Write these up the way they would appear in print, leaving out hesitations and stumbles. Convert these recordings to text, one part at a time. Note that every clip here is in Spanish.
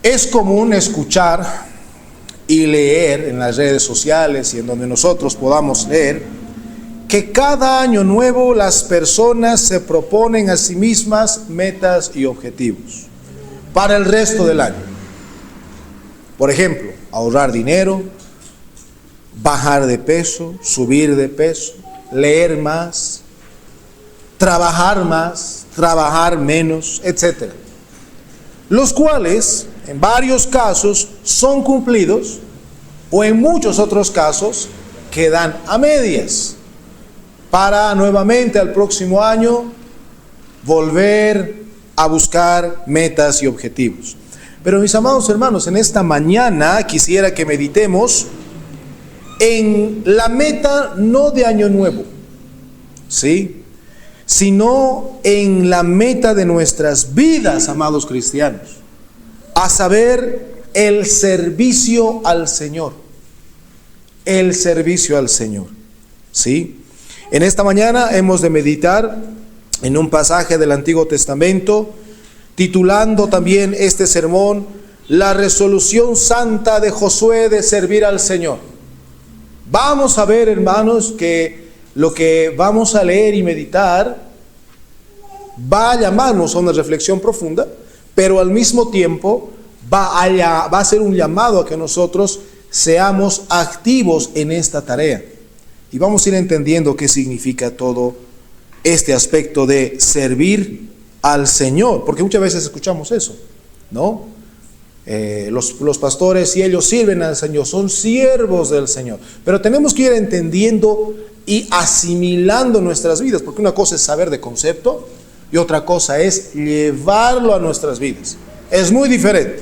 Es común escuchar y leer en las redes sociales y en donde nosotros podamos leer que cada año nuevo las personas se proponen a sí mismas metas y objetivos para el resto del año. Por ejemplo, ahorrar dinero, bajar de peso, subir de peso, leer más, trabajar menos, etc. Los cuales, en varios casos, son cumplidos o en muchos otros casos quedan a medias para nuevamente al próximo año volver a buscar metas y objetivos. Pero mis amados hermanos, en esta mañana quisiera que meditemos en la meta no de año nuevo, ¿sí?, sino en la meta de nuestras vidas, amados cristianos, a saber, el servicio al Señor. El servicio al Señor, ¿sí? En esta mañana hemos de meditar en un pasaje del Antiguo Testamento, titulando también este sermón, la resolución santa de Josué de servir al Señor. Vamos a ver, hermanos, que lo que vamos a leer y meditar va a llamarnos a una reflexión profunda, pero al mismo tiempo va a ser un llamado a que nosotros seamos activos en esta tarea. Y vamos a ir entendiendo qué significa todo este aspecto de servir al Señor, porque muchas veces escuchamos eso, ¿no? Los pastores, y ellos sirven al Señor, son siervos del Señor, pero tenemos que ir entendiendo y asimilando nuestras vidas, porque una cosa es saber de concepto y otra cosa es llevarlo a nuestras vidas. Es muy diferente,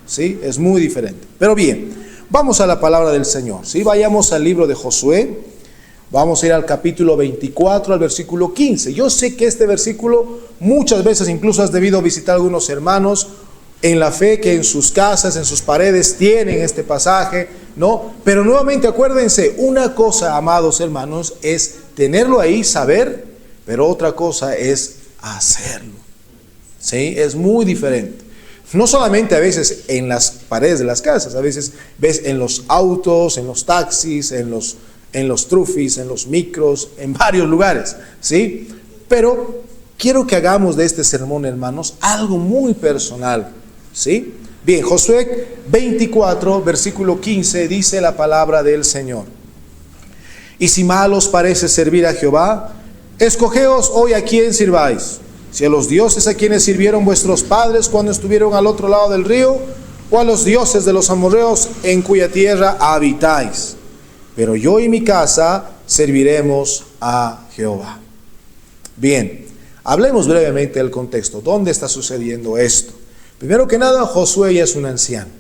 ¿sí? Es muy diferente. Pero bien, vamos a la palabra del Señor, ¿sí? Vayamos al libro de Josué, vamos a ir al capítulo 24, al versículo 15. Yo sé que este versículo muchas veces incluso has debido visitar a algunos hermanos en la fe que en sus casas, en sus paredes tienen este pasaje, ¿no? Pero nuevamente acuérdense, una cosa, amados hermanos, es tenerlo ahí, saber, pero otra cosa es hacerlo, ¿sí? Es muy diferente. No solamente a veces en las paredes de las casas, a veces ves en los autos, en los taxis, en los trufis, en los micros, en varios lugares, ¿sí? Pero quiero que hagamos de este sermón, hermanos, algo muy personal, ¿sí? Bien, Josué 24, versículo 15, dice la palabra del Señor. Y si mal os parece servir a Jehová, escogeos hoy a quién sirváis, si a los dioses a quienes sirvieron vuestros padres cuando estuvieron al otro lado del río, o a los dioses de los amorreos en cuya tierra habitáis. Pero yo y mi casa serviremos a Jehová. Bien, hablemos brevemente del contexto. ¿Dónde está sucediendo esto? Primero que nada, Josué ya es un anciano.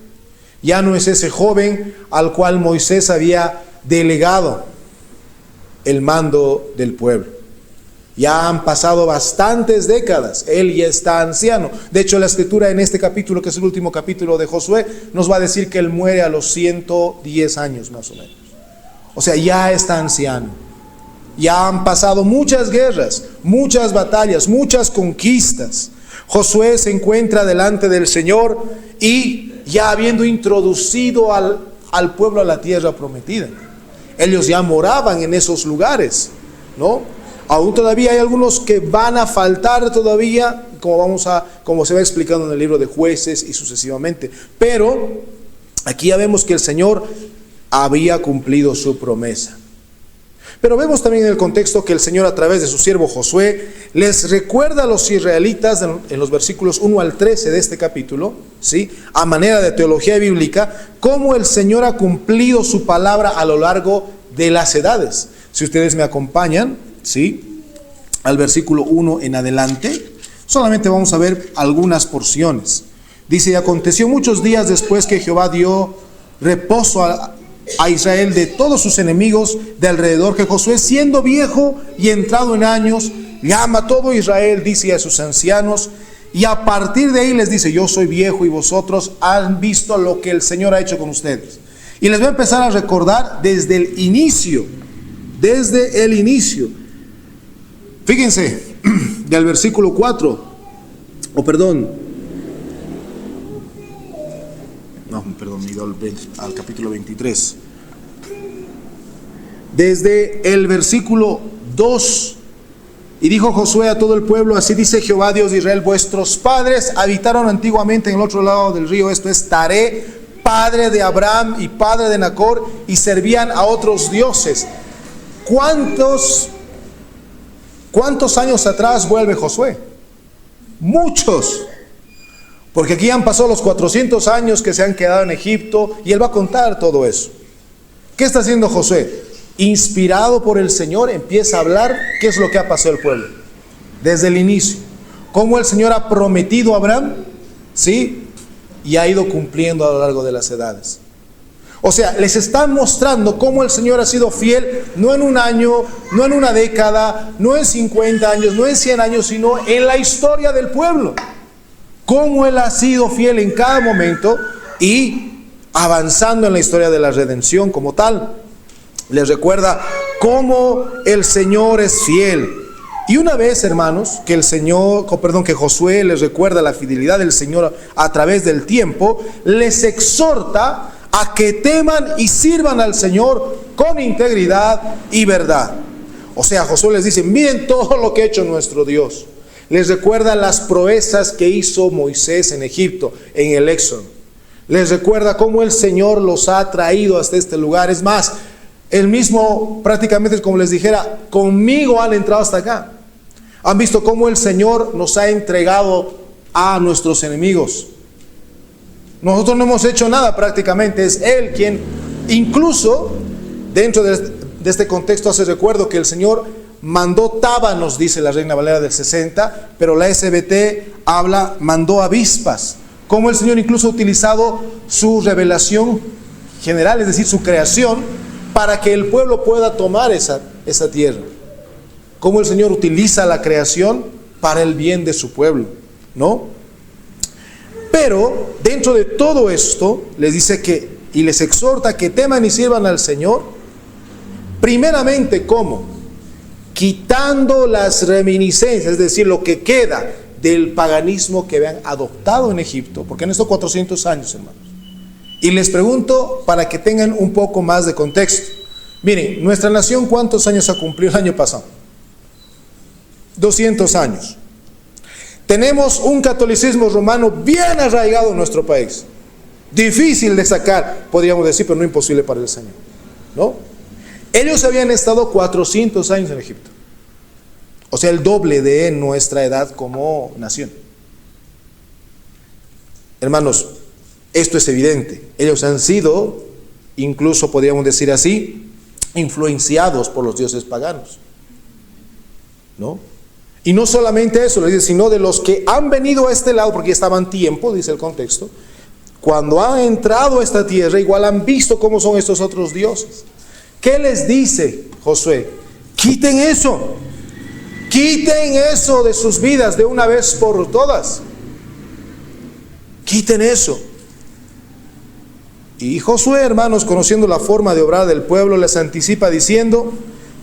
Ya no es ese joven al cual Moisés había delegado el mando del pueblo. Ya han pasado bastantes décadas, él ya está anciano. De hecho, la escritura en este capítulo, que es el último capítulo de Josué, nos va a decir que él muere a los 110 años más o menos. O sea, ya está anciano. Ya han pasado muchas guerras, muchas batallas, muchas conquistas. Josué se encuentra delante del Señor y ya habiendo introducido al pueblo a la tierra prometida. Ellos ya moraban en esos lugares, ¿no? Aún todavía hay algunos que van a faltar todavía, como se va explicando en el libro de Jueces y sucesivamente. Pero aquí ya vemos que el Señor había cumplido su promesa. Pero vemos también en el contexto que el Señor, a través de su siervo Josué, les recuerda a los israelitas en los versículos 1 al 13 de este capítulo, ¿sí?, a manera de teología bíblica, cómo el Señor ha cumplido su palabra a lo largo de las edades. Si ustedes me acompañan, ¿sí?, al versículo 1 en adelante, solamente vamos a ver algunas porciones. Dice: y aconteció muchos días después que Jehová dio reposo a Israel de todos sus enemigos de alrededor, que Josué, siendo viejo y entrado en años, llama a todo Israel, dice a sus ancianos, y a partir de ahí les dice: yo soy viejo y vosotros han visto lo que el Señor ha hecho con ustedes. Y les voy a empezar a recordar desde el inicio. Fíjense, del versículo 4, conmigo al capítulo 23. Desde el versículo 2. Y dijo Josué a todo el pueblo: así dice Jehová Dios de Israel, vuestros padres habitaron antiguamente en el otro lado del río, esto es Taré, padre de Abraham y padre de Nacor, y servían a otros dioses. ¿Cuántos años atrás vuelve Josué? Muchos. Porque aquí han pasado los 400 años que se han quedado en Egipto, y él va a contar todo eso. ¿Qué está haciendo Josué? Inspirado por el Señor, empieza a hablar qué es lo que ha pasado el pueblo desde el inicio, cómo el Señor ha prometido a Abraham, ¿sí? Y ha ido cumpliendo a lo largo de las edades. O sea, les están mostrando cómo el Señor ha sido fiel, no en un año, no en una década, no en 50 años, no en 100 años, sino en la historia del pueblo. Cómo Él ha sido fiel en cada momento y avanzando en la historia de la redención como tal. Les recuerda cómo el Señor es fiel. Y una vez, hermanos, que que Josué les recuerda la fidelidad del Señor a través del tiempo, les exhorta a que teman y sirvan al Señor con integridad y verdad. O sea, Josué les dice: miren todo lo que ha hecho nuestro Dios. Les recuerda las proezas que hizo Moisés en Egipto, en el Éxodo. Les recuerda cómo el Señor los ha traído hasta este lugar. Es más, él mismo prácticamente es como les dijera: conmigo han entrado hasta acá. Han visto cómo el Señor nos ha entregado a nuestros enemigos. Nosotros no hemos hecho nada prácticamente, es Él quien, incluso dentro de este contexto hace recuerdo que el Señor mandó tábanos, dice la Reina Valera del 60, pero la SBT mandó avispas. Cómo el Señor incluso ha utilizado su revelación general, es decir, su creación, para que el pueblo pueda tomar esa tierra. Cómo el Señor utiliza la creación para el bien de su pueblo, ¿no? Pero dentro de todo esto les dice y les exhorta que teman y sirvan al Señor, primeramente, ¿cómo? Quitando las reminiscencias, es decir, lo que queda del paganismo que habían adoptado en Egipto, porque en estos 400 años, hermanos. Y les pregunto para que tengan un poco más de contexto. Miren, nuestra nación, ¿cuántos años ha cumplido el año pasado? 200 años. Tenemos un catolicismo romano bien arraigado en nuestro país. Difícil de sacar, podríamos decir, pero no imposible para el Señor, ¿no? Ellos habían estado 400 años en Egipto. O sea, el doble de nuestra edad como nación. Hermanos, esto es evidente. Ellos han sido, incluso podríamos decir así, influenciados por los dioses paganos, ¿no? Y no solamente eso, sino de los que han venido a este lado, porque estaban tiempo, dice el contexto, cuando han entrado a esta tierra, igual han visto cómo son estos otros dioses. ¿Qué les dice Josué? Quiten eso de sus vidas de una vez por todas. Quiten eso. Y Josué, hermanos, conociendo la forma de obrar del pueblo, les anticipa diciendo: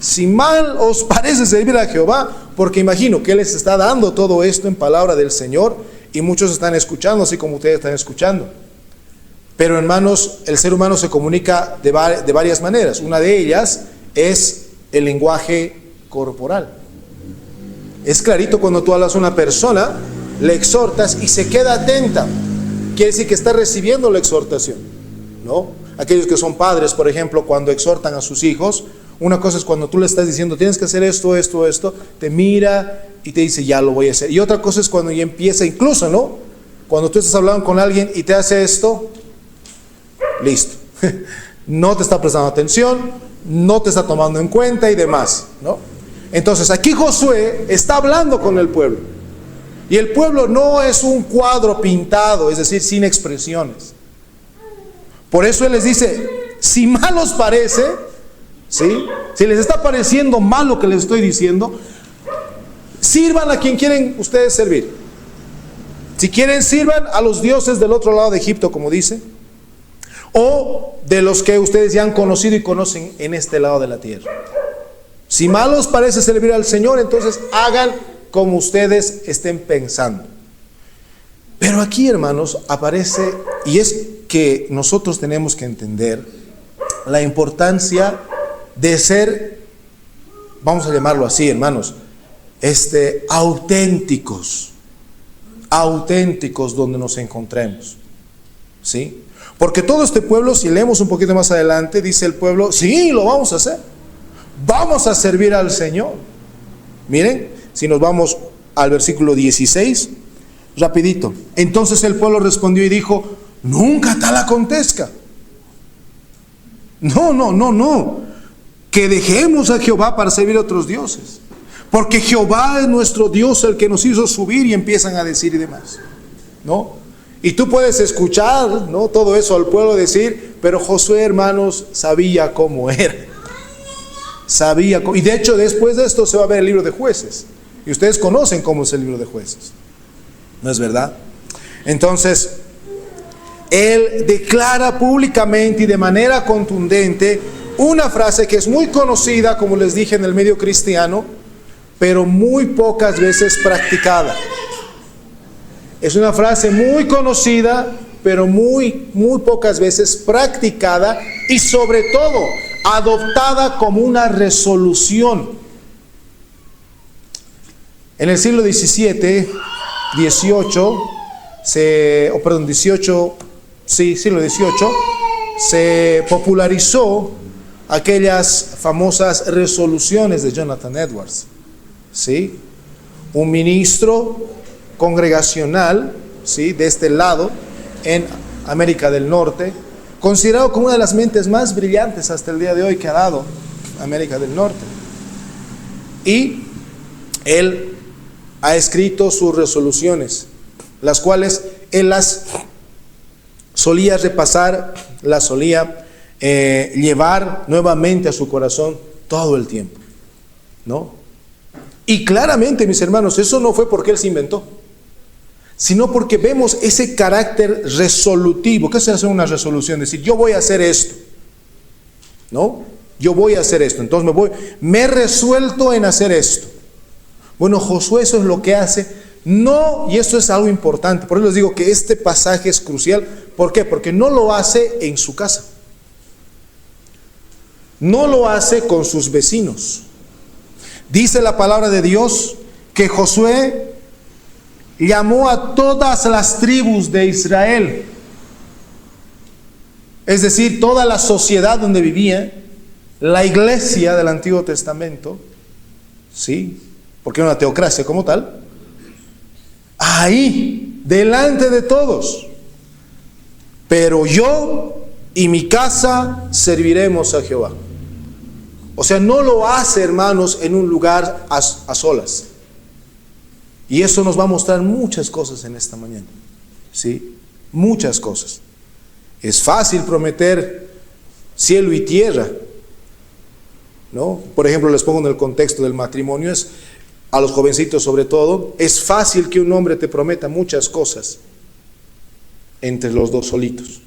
si mal os parece servir a Jehová, porque imagino que Él les está dando todo esto en palabra del Señor, y muchos están escuchando, así como ustedes están escuchando. Pero, hermanos, el ser humano se comunica de varias maneras. Una de ellas es el lenguaje corporal. Es clarito cuando tú hablas a una persona, le exhortas y se queda atenta. Quiere decir que está recibiendo la exhortación, ¿no? Aquellos que son padres, por ejemplo, cuando exhortan a sus hijos, una cosa es cuando tú le estás diciendo: tienes que hacer esto, te mira y te dice: ya lo voy a hacer. Y otra cosa es cuando ya empieza, incluso, ¿no? Cuando tú estás hablando con alguien y te hace esto, listo. No te está prestando atención, no te está tomando en cuenta y demás, ¿no? Entonces aquí Josué está hablando con el pueblo. Y el pueblo no es un cuadro pintado, es decir, sin expresiones. Por eso él les dice: si mal os parece, ¿sí? Si les está pareciendo mal lo que les estoy diciendo, sirvan a quien quieren ustedes servir. Si quieren, sirvan a los dioses del otro lado de Egipto, como dice, o de los que ustedes ya han conocido y conocen en este lado de la tierra. Si mal os parece servir al Señor, entonces hagan como ustedes estén pensando. Pero aquí, hermanos, aparece, y es que nosotros tenemos que entender la importancia de ser, vamos a llamarlo así, hermanos, auténticos donde nos encontremos, ¿sí? Porque todo este pueblo, si leemos un poquito más adelante, dice el pueblo, sí, lo vamos a hacer, vamos a servir al Señor. Miren, si nos vamos al versículo 16, rapidito. Entonces el pueblo respondió y dijo, nunca tal acontezca. No, que dejemos a Jehová para servir a otros dioses, porque Jehová es nuestro Dios, el que nos hizo subir, y empiezan a decir y demás, ¿no? Y tú puedes escuchar, ¿no?, todo eso al pueblo decir, pero Josué, hermanos, sabía cómo era. Y de hecho después de esto se va a ver el libro de Jueces, y ustedes conocen cómo es el libro de Jueces, ¿no es verdad? Entonces él declara públicamente y de manera contundente una frase que es muy conocida, como les dije, en el medio cristiano, pero muy pocas veces practicada. Es una frase muy conocida, pero muy pocas veces practicada, y sobre todo adoptada como una resolución. En el siglo XVII, siglo XVIII, se popularizó aquellas famosas resoluciones de Jonathan Edwards, ¿sí? Un ministro congregacional, ¿sí?, de este lado, en América del Norte, considerado como una de las mentes más brillantes hasta el día de hoy que ha dado América del Norte. Y él ha escrito sus resoluciones, las cuales él las solía repasar, las solía llevar nuevamente a su corazón todo el tiempo, ¿no? Y claramente, mis hermanos, eso no fue porque él se inventó, sino porque vemos ese carácter resolutivo. ¿Qué es hacer una resolución? Decir, yo voy a hacer esto, ¿no? Yo voy a hacer esto, entonces me he resuelto en hacer esto. Bueno, Josué eso es lo que hace. No, y esto es algo importante, por eso les digo que este pasaje es crucial. ¿Por qué? Porque no lo hace en su casa, no lo hace con sus vecinos. Dice la palabra de Dios que Josué llamó a todas las tribus de Israel, es decir, toda la sociedad donde vivía, la iglesia del Antiguo Testamento, ¿sí?, porque era una teocracia como tal, ahí, delante de todos. Pero yo y mi casa serviremos a Jehová. O sea, no lo hace, hermanos, en un lugar a solas. Y eso nos va a mostrar muchas cosas en esta mañana, ¿sí? Muchas cosas. Es fácil prometer cielo y tierra, ¿no? Por ejemplo, les pongo en el contexto del matrimonio, a los jovencitos sobre todo, es fácil que un hombre te prometa muchas cosas entre los dos solitos.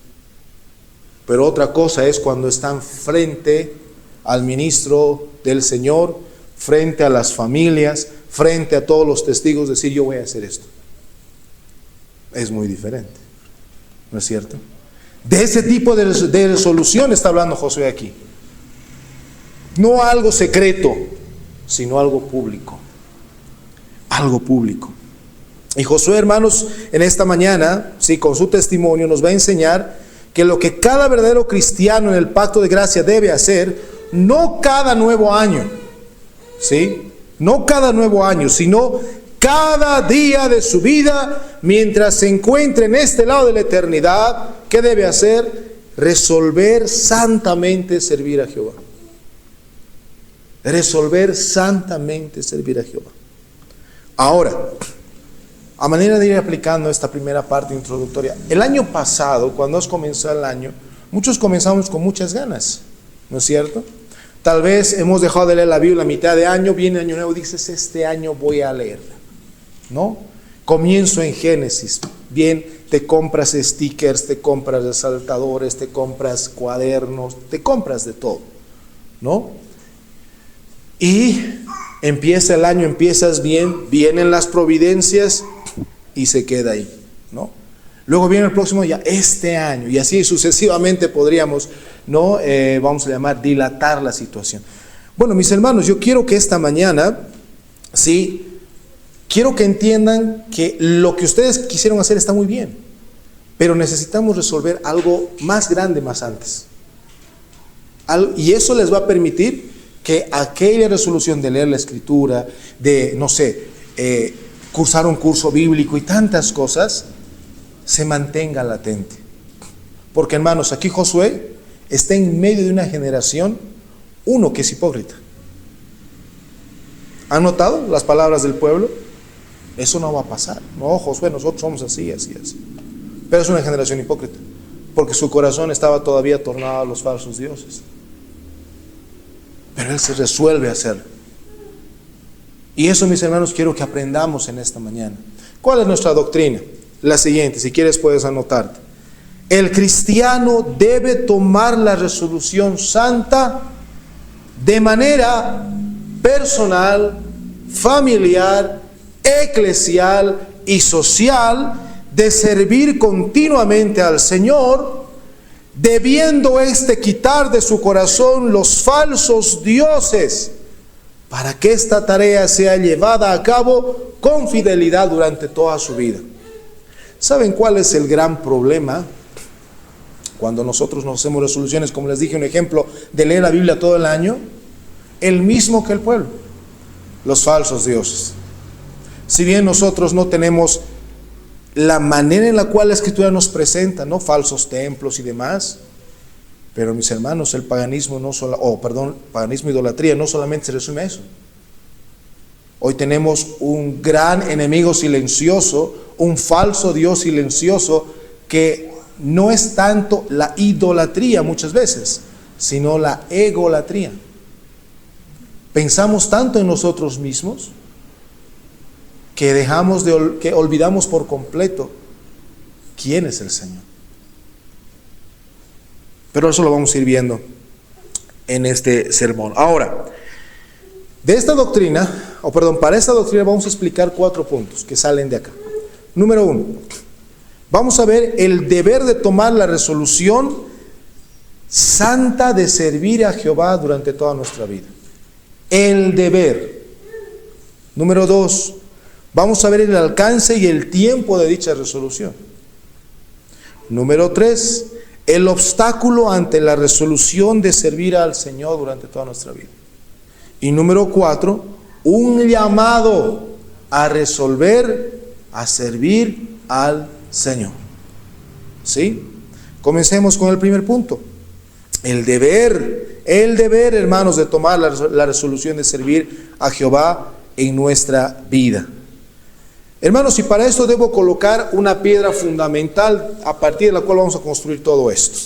Pero otra cosa es cuando están frente al ministro del Señor, frente a las familias, frente a todos los testigos, decir, yo voy a hacer esto. Es muy diferente, ¿no es cierto? De ese tipo de resolución está hablando Josué aquí. No algo secreto, sino algo público. Algo público. Y Josué, hermanos, en esta mañana, sí, con su testimonio nos va a enseñar que lo que cada verdadero cristiano en el pacto de gracia debe hacer, no cada nuevo año, ¿sí?, no cada nuevo año, sino cada día de su vida, mientras se encuentre en este lado de la eternidad, ¿qué debe hacer? Resolver santamente servir a Jehová. Resolver santamente servir a Jehová. Ahora, a manera de ir aplicando esta primera parte introductoria, el año pasado, cuando os comenzó el año, muchos comenzamos con muchas ganas, ¿no es cierto? Tal vez hemos dejado de leer la Biblia a mitad de año, viene año nuevo, dices, este año voy a leerla, ¿no? Comienzo en Génesis, bien, te compras stickers, te compras resaltadores, te compras cuadernos, te compras de todo, ¿no? Y empieza el año, empiezas bien, vienen las providencias y se queda ahí, ¿no? Luego viene el próximo ya este año, y así sucesivamente podríamos, ¿no? Vamos a llamar dilatar la situación. Bueno, mis hermanos, yo quiero que esta mañana, sí, quiero que entiendan que lo que ustedes quisieron hacer está muy bien, pero necesitamos resolver algo más grande más antes. Y eso les va a permitir que aquella resolución de leer la Escritura, de, no sé, cursar un curso bíblico y tantas cosas, se mantenga latente. Porque, hermanos, aquí Josué está en medio de una generación, uno que es hipócrita. ¿Han notado las palabras del pueblo? Eso no va a pasar. No, Josué, nosotros somos así, así, así. Pero es una generación hipócrita, porque su corazón estaba todavía tornado a los falsos dioses. Pero él se resuelve a hacerlo. Y eso, mis hermanos, quiero que aprendamos en esta mañana. ¿Cuál es nuestra doctrina? La siguiente, si quieres puedes anotarte. El cristiano debe tomar la resolución santa de manera personal, familiar, eclesial y social, de servir continuamente al Señor, debiendo quitar de su corazón los falsos dioses, para que esta tarea sea llevada a cabo con fidelidad durante toda su vida. ¿Saben cuál es el gran problema? Cuando nosotros nos hacemos resoluciones, como les dije, un ejemplo de leer la Biblia todo el año, el mismo que el pueblo, los falsos dioses. Si bien nosotros no tenemos la manera en la cual la Escritura nos presenta, ¿no? Falsos templos y demás, pero mis hermanos, el paganismo paganismo e idolatría no solamente se resume a eso. Hoy tenemos un gran enemigo silencioso, un falso Dios silencioso, que no es tanto la idolatría muchas veces, sino la egolatría. Pensamos tanto en nosotros mismos que que olvidamos por completo quién es el Señor. Pero eso lo vamos a ir viendo en este sermón. Ahora, para esta doctrina vamos a explicar 4 puntos que salen de acá. Número 1, vamos a ver el deber de tomar la resolución santa de servir a Jehová durante toda nuestra vida. El deber. Número 2, vamos a ver el alcance y el tiempo de dicha resolución. Número 3, el obstáculo ante la resolución de servir al Señor durante toda nuestra vida. Y número 4, un llamado a resolver, a servir al Señor. ¿Sí? Comencemos con el primer punto. El deber, hermanos, de tomar la resolución de servir a Jehová en nuestra vida. Hermanos, y para esto debo colocar una piedra fundamental a partir de la cual vamos a construir todo esto.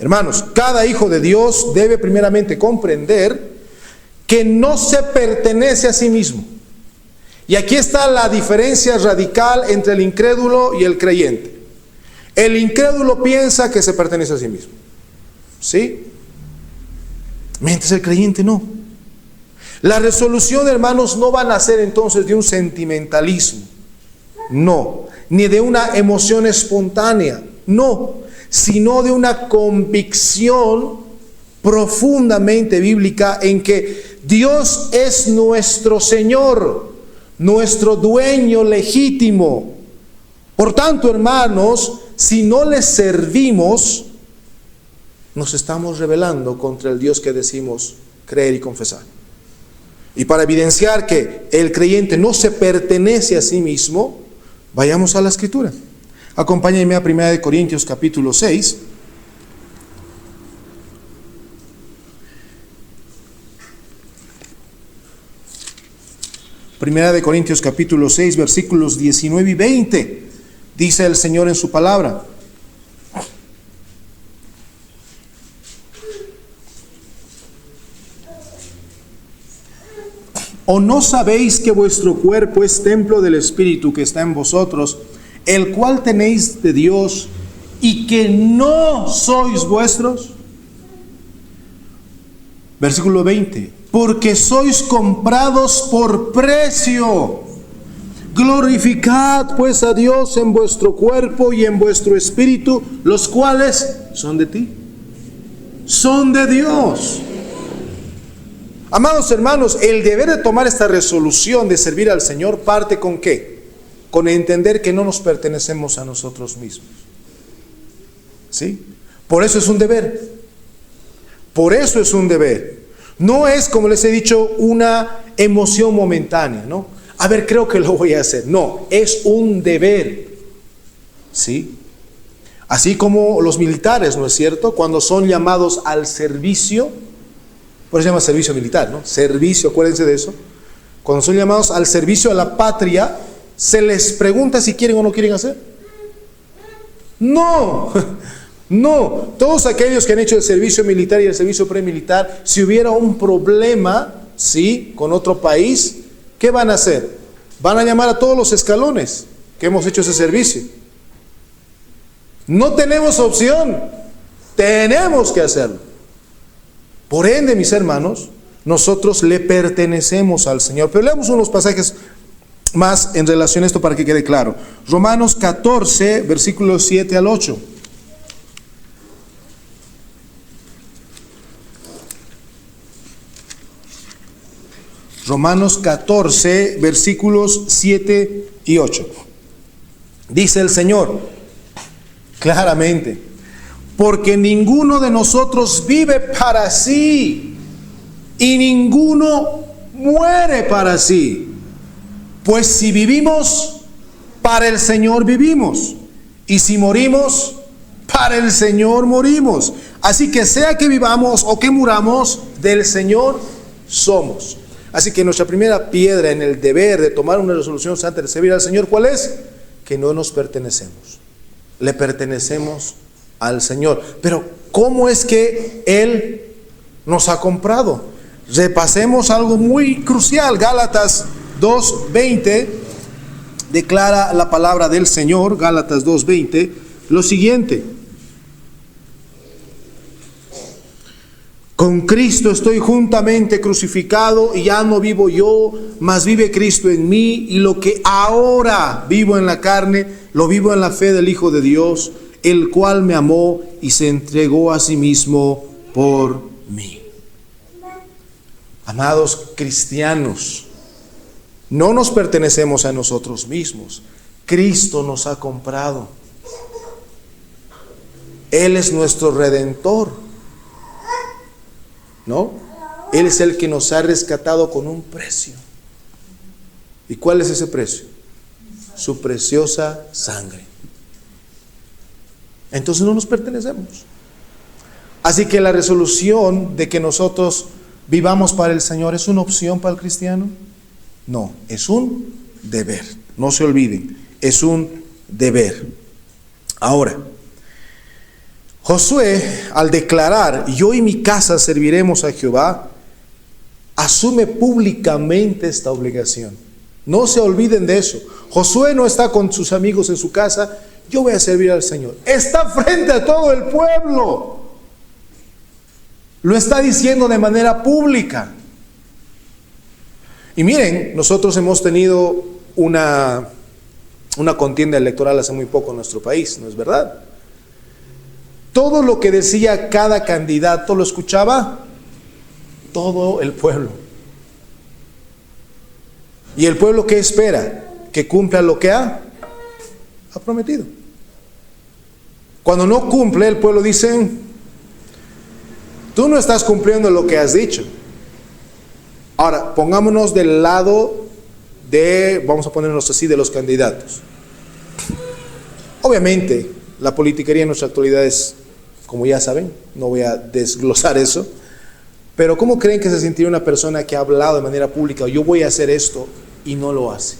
Hermanos, cada hijo de Dios debe primeramente comprender que no se pertenece a sí mismo. Y aquí está la diferencia radical entre el incrédulo y el creyente. El incrédulo piensa que se pertenece a sí mismo, ¿sí? Mientras el creyente no. La resolución, hermanos, no va a nacer entonces de un sentimentalismo, no, ni de una emoción espontánea, no, sino de una convicción profundamente bíblica en que Dios es nuestro Señor, nuestro dueño legítimo. Por tanto, hermanos, si no le servimos, nos estamos rebelando contra el Dios que decimos creer y confesar. Y para evidenciar que el creyente no se pertenece a sí mismo, vayamos a la Escritura. Acompáñenme a 1 Corintios capítulo 6. Primera de Corintios capítulo 6, versículos 19 y 20. Dice el Señor en su palabra: ¿o no sabéis que vuestro cuerpo es templo del Espíritu que está en vosotros, el cual tenéis de Dios, y que no sois vuestros? Versículo 20: porque sois comprados por precio. Glorificad pues a Dios en vuestro cuerpo y en vuestro espíritu, los cuales son de ti, son de Dios. Amados hermanos, el deber de tomar esta resolución de servir al Señor parte ¿con qué? Con entender que no nos pertenecemos a nosotros mismos. ¿Sí? Por eso es un deber. Por eso es un deber. No es, como les he dicho, una emoción momentánea, ¿no? A ver, creo que lo voy a hacer. No, es un deber. ¿Sí? Así como los militares, ¿no es cierto? Cuando son llamados al servicio, por eso se llama servicio militar, ¿no? Servicio, acuérdense de eso. Cuando son llamados al servicio a la patria, ¿se les pregunta si quieren o no quieren hacer? No, no. Todos aquellos que han hecho el servicio militar y el servicio premilitar, si hubiera un problema, ¿sí?, con otro país, ¿qué van a hacer? Van a llamar a todos los escalones que hemos hecho ese servicio. No tenemos opción, tenemos que hacerlo. Por ende, mis hermanos, nosotros le pertenecemos al Señor. Pero leamos unos pasajes más en relación a esto para que quede claro. Romanos 14, versículos 7 al 8. Romanos 14, versículos 7 y 8. Dice el Señor claramente: porque ninguno de nosotros vive para sí, y ninguno muere para sí. Pues si vivimos, para el Señor vivimos, y si morimos, para el Señor morimos. Así que sea que vivamos o que muramos, del Señor somos. Así que nuestra primera piedra en el deber de tomar una resolución santa de servir al Señor, ¿cuál es? Que no nos pertenecemos, le pertenecemos al Señor. Pero ¿cómo es que Él nos ha comprado? Repasemos algo muy crucial. Gálatas 2:20 declara la palabra del Señor. Gálatas 2:20 lo siguiente: con Cristo estoy juntamente crucificado, y ya no vivo yo, mas vive Cristo en mí, y lo que ahora vivo en la carne, lo vivo en la fe del Hijo de Dios, el cual me amó y se entregó a sí mismo por mí. Amados cristianos, no nos pertenecemos a nosotros mismos. Cristo nos ha comprado. Él es nuestro redentor, ¿no? Él es el que nos ha rescatado con un precio. ¿Y cuál es ese precio? Su preciosa sangre. Entonces no nos pertenecemos. Así que la resolución de que nosotros vivamos para el Señor, ¿es una opción para el cristiano? No, es un deber. No se olviden, es un deber. Ahora, Josué, al declarar: yo y mi casa serviremos a Jehová, asume públicamente esta obligación. No se olviden de eso. Josué no está con sus amigos en su casa: yo voy a servir al Señor. Está frente a todo el pueblo. Lo está diciendo de manera pública. Y miren, nosotros hemos tenido una contienda electoral hace muy poco en nuestro país, ¿no es verdad? Todo lo que decía cada candidato lo escuchaba todo el pueblo. ¿Y el pueblo qué espera? Que cumpla lo que ha prometido. Cuando no cumple, el pueblo dice: tú no estás cumpliendo lo que has dicho. Ahora, pongámonos del lado de, vamos a ponernos así, de los candidatos. Obviamente, la politiquería en nuestra actualidad es, como ya saben, no voy a desglosar eso, pero ¿cómo creen que se sentiría una persona que ha hablado de manera pública: yo voy a hacer esto, y no lo hace?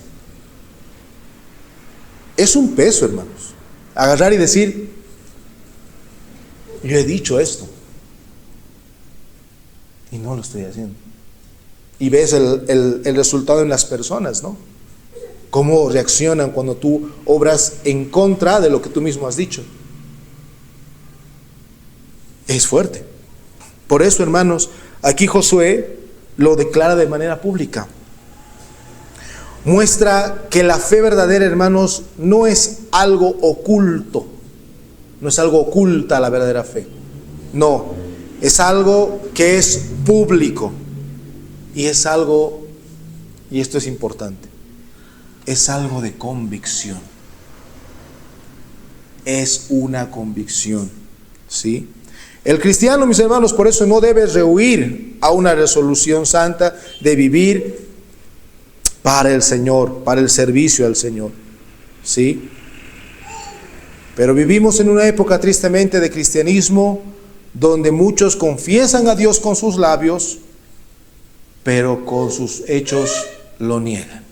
Es un peso, hermanos, agarrar y decir: yo he dicho esto, y no lo estoy haciendo. Y ves el resultado en las personas, ¿no? Cómo reaccionan cuando tú obras en contra de lo que tú mismo has dicho. Es fuerte. Por eso, hermanos, aquí Josué lo declara de manera pública. muestra que la fe verdadera, hermanos, no es algo oculto. No es algo oculta la verdadera fe. No, es algo que es público. Y es algo, y esto es importante, es algo de convicción. Es una convicción, ¿sí? El cristiano, mis hermanos, por eso no debe rehuir a una resolución santa de vivir para el Señor, para el servicio al Señor, ¿sí? Pero vivimos en una época tristemente de cristianismo donde muchos confiesan a Dios con sus labios, pero con sus hechos lo niegan.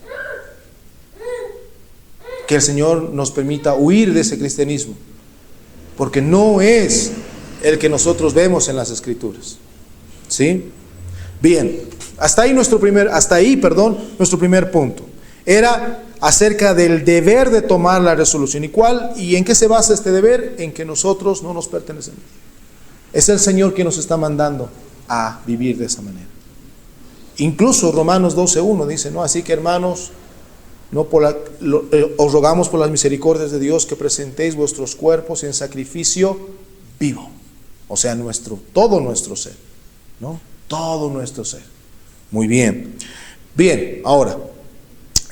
Que el Señor nos permita huir de ese cristianismo, porque no es el que nosotros vemos en las Escrituras, ¿sí? Bien, hasta ahí nuestro primer punto. Era acerca del deber de tomar la resolución. ¿Y en qué se basa este deber? En que nosotros no nos pertenecemos. Es el Señor que nos está mandando a vivir de esa manera. Incluso Romanos 12:1 dice, ¿no? Así que, hermanos, os rogamos por las misericordias de Dios que presentéis vuestros cuerpos en sacrificio vivo. O sea, todo nuestro ser, ¿no? Todo nuestro ser. Muy bien. Bien, ahora,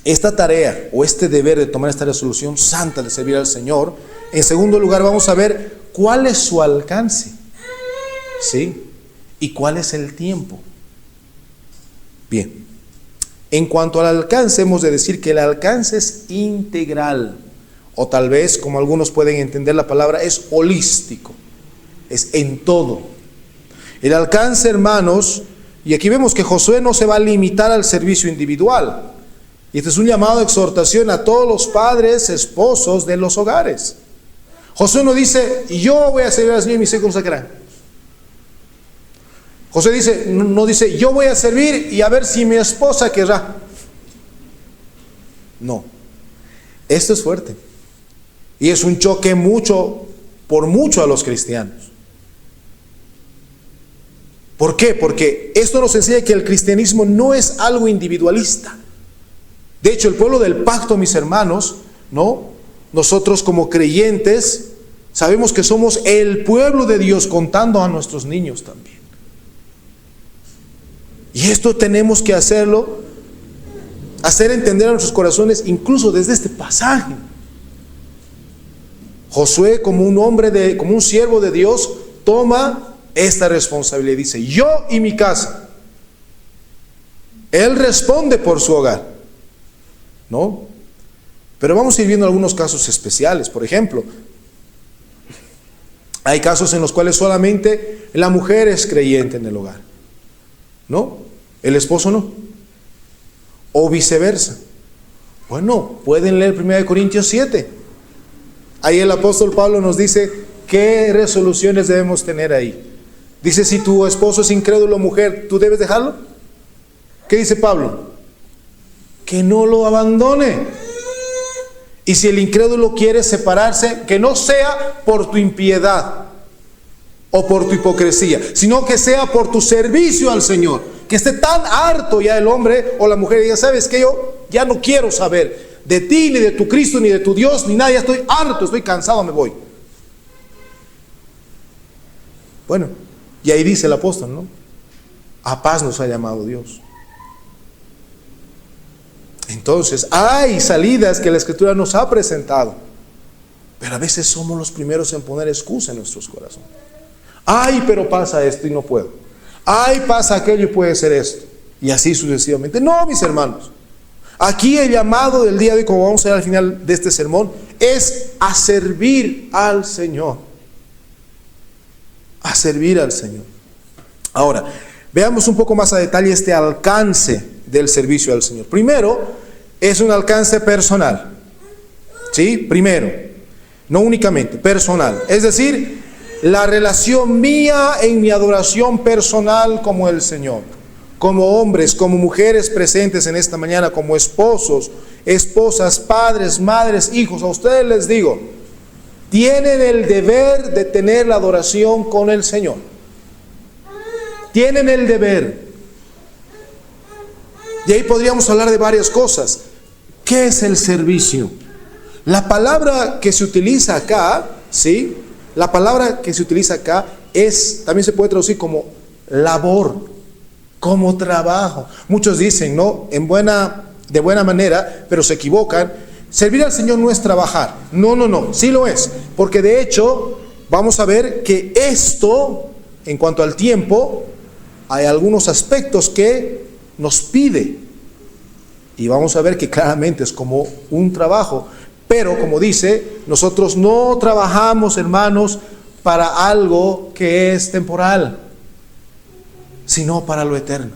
esta tarea o este deber de tomar esta resolución santa de servir al Señor, en segundo lugar vamos a ver cuál es su alcance, ¿sí? Y cuál es el tiempo. Bien, en cuanto al alcance, hemos de decir que el alcance es integral, o tal vez, como algunos pueden entender la palabra, es holístico, es en todo. El alcance, hermanos, y aquí vemos que Josué no se va a limitar al servicio individual. Y este es un llamado de exhortación a todos los padres, esposos de los hogares. Josué no dice, yo voy a servir al Señor y mis hijos lo sacarán. Josué no dice, yo voy a servir y a ver si mi esposa querrá. No. Esto es fuerte. Y es un choque por mucho a los cristianos. ¿Por qué? Porque esto nos enseña que el cristianismo no es algo individualista. De hecho, el pueblo del pacto, mis hermanos, ¿no? Nosotros como creyentes sabemos que somos el pueblo de Dios, contando a nuestros niños también. Y esto tenemos que hacer entender a nuestros corazones, incluso desde este pasaje. Josué, como un siervo de Dios, toma esta responsabilidad. Dice, yo y mi casa. Él responde por su hogar, ¿no? Pero vamos a ir viendo algunos casos especiales. Por ejemplo, hay casos en los cuales solamente la mujer es creyente en el hogar, ¿no? El esposo no. O viceversa. Bueno, pueden leer 1 Corintios 7. Ahí el apóstol Pablo nos dice qué resoluciones debemos tener ahí. Dice, si tu esposo es incrédulo, mujer, ¿tú debes dejarlo? ¿Qué dice Pablo? Que no lo abandone. Y si el incrédulo quiere separarse, que no sea por tu impiedad o por tu hipocresía, sino que sea por tu servicio al Señor. Que esté tan harto ya el hombre o la mujer y diga, ¿sabes qué? Yo ya no quiero saber de ti, ni de tu Cristo, ni de tu Dios, ni nada. Ya estoy harto, estoy cansado, me voy. Bueno, y ahí dice el apóstol, ¿no? A paz nos ha llamado Dios. Entonces, hay salidas que la Escritura nos ha presentado, pero a veces somos los primeros en poner excusa en nuestros corazones. Ay, pero pasa esto y no puedo. Ay, pasa aquello y puede ser esto. Y así sucesivamente. No, mis hermanos. Aquí el llamado del día de hoy, como vamos a ver al final de este sermón, es a servir al Señor. A servir al Señor. Ahora, veamos un poco más a detalle este alcance del servicio al Señor. Primero, es un alcance personal. ¿Sí? Primero, no únicamente, personal. Es decir, la relación mía en mi adoración personal como el Señor. Como hombres, como mujeres presentes en esta mañana, como esposos, esposas, padres, madres, hijos, a ustedes les digo, tienen el deber de tener la adoración con el Señor. Tienen el deber. Y ahí podríamos hablar de varias cosas, ¿Qué es el servicio? La palabra que se utiliza acá, ¿sí? La palabra que se utiliza acá también se puede traducir como labor, como trabajo. Muchos dicen, ¿no? De buena manera, pero se equivocan. Servir al Señor no es trabajar. No, sí lo es. Porque de hecho, vamos a ver que esto, en cuanto al tiempo, hay algunos aspectos que nos pide. Y vamos a ver que claramente es como un trabajo. Pero como dice, nosotros no trabajamos, hermanos, para algo que es temporal, sino para lo eterno.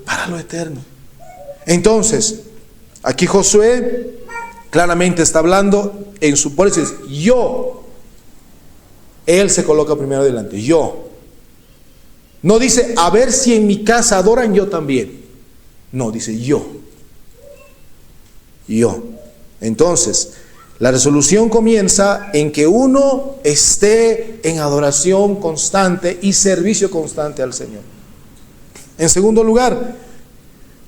Para lo eterno. Entonces, aquí Josué claramente está hablando en su por eso dice, yo. Él se coloca primero delante, yo. No dice, a ver si en mi casa adoran, yo también. No, dice yo. Yo. Entonces, la resolución comienza en que uno esté en adoración constante y servicio constante al Señor. En segundo lugar,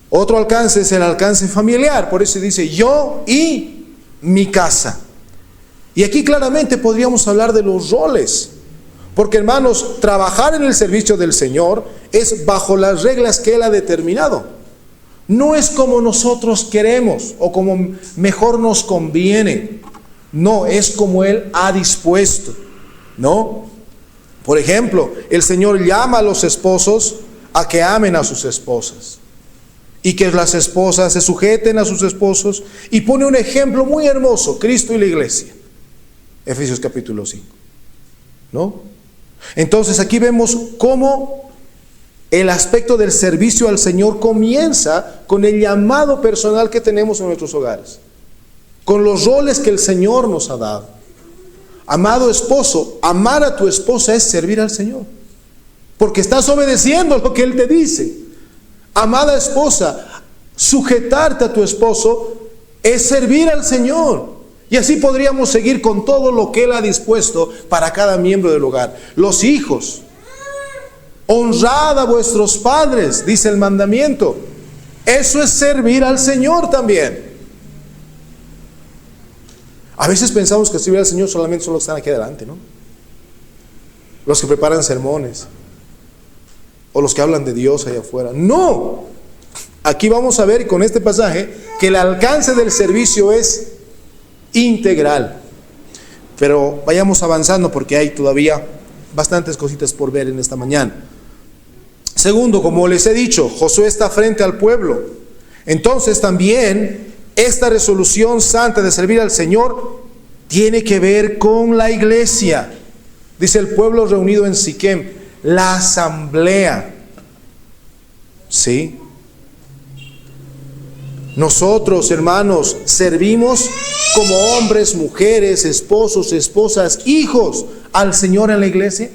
otro alcance es el alcance familiar. Por eso dice yo y mi casa. Y aquí claramente podríamos hablar de los roles. Porque, hermanos, trabajar en el servicio del Señor es bajo las reglas que Él ha determinado. No es como nosotros queremos o como mejor nos conviene. No, es como Él ha dispuesto, ¿no? Por ejemplo, el Señor llama a los esposos a que amen a sus esposas y que las esposas se sujeten a sus esposos, y pone un ejemplo muy hermoso, Cristo y la iglesia, Efesios capítulo 5, ¿no? Entonces aquí vemos cómo el aspecto del servicio al Señor comienza con el llamado personal que tenemos en nuestros hogares, con los roles que el Señor nos ha dado. Amado esposo, amar a tu esposa es servir al Señor, porque estás obedeciendo lo que Él te dice. Amada esposa, sujetarte a tu esposo es servir al Señor. Y así podríamos seguir con todo lo que Él ha dispuesto para cada miembro del hogar. Los hijos, honrad a vuestros padres, dice el mandamiento. Eso es servir al Señor también. A veces pensamos que servir al Señor solamente son los que están aquí adelante, ¿no? Los que preparan sermones, o los que hablan de Dios allá afuera. No, aquí vamos a ver con este pasaje que el alcance del servicio es integral. Pero vayamos avanzando porque hay todavía bastantes cositas por ver en esta mañana. Segundo, como les he dicho, Josué está frente al pueblo. Entonces también esta resolución santa de servir al Señor tiene que ver con la iglesia. Dice el pueblo reunido en Siquem, la asamblea. ¿Sí? Nosotros, hermanos, servimos como hombres, mujeres, esposos, esposas, hijos al Señor en la iglesia.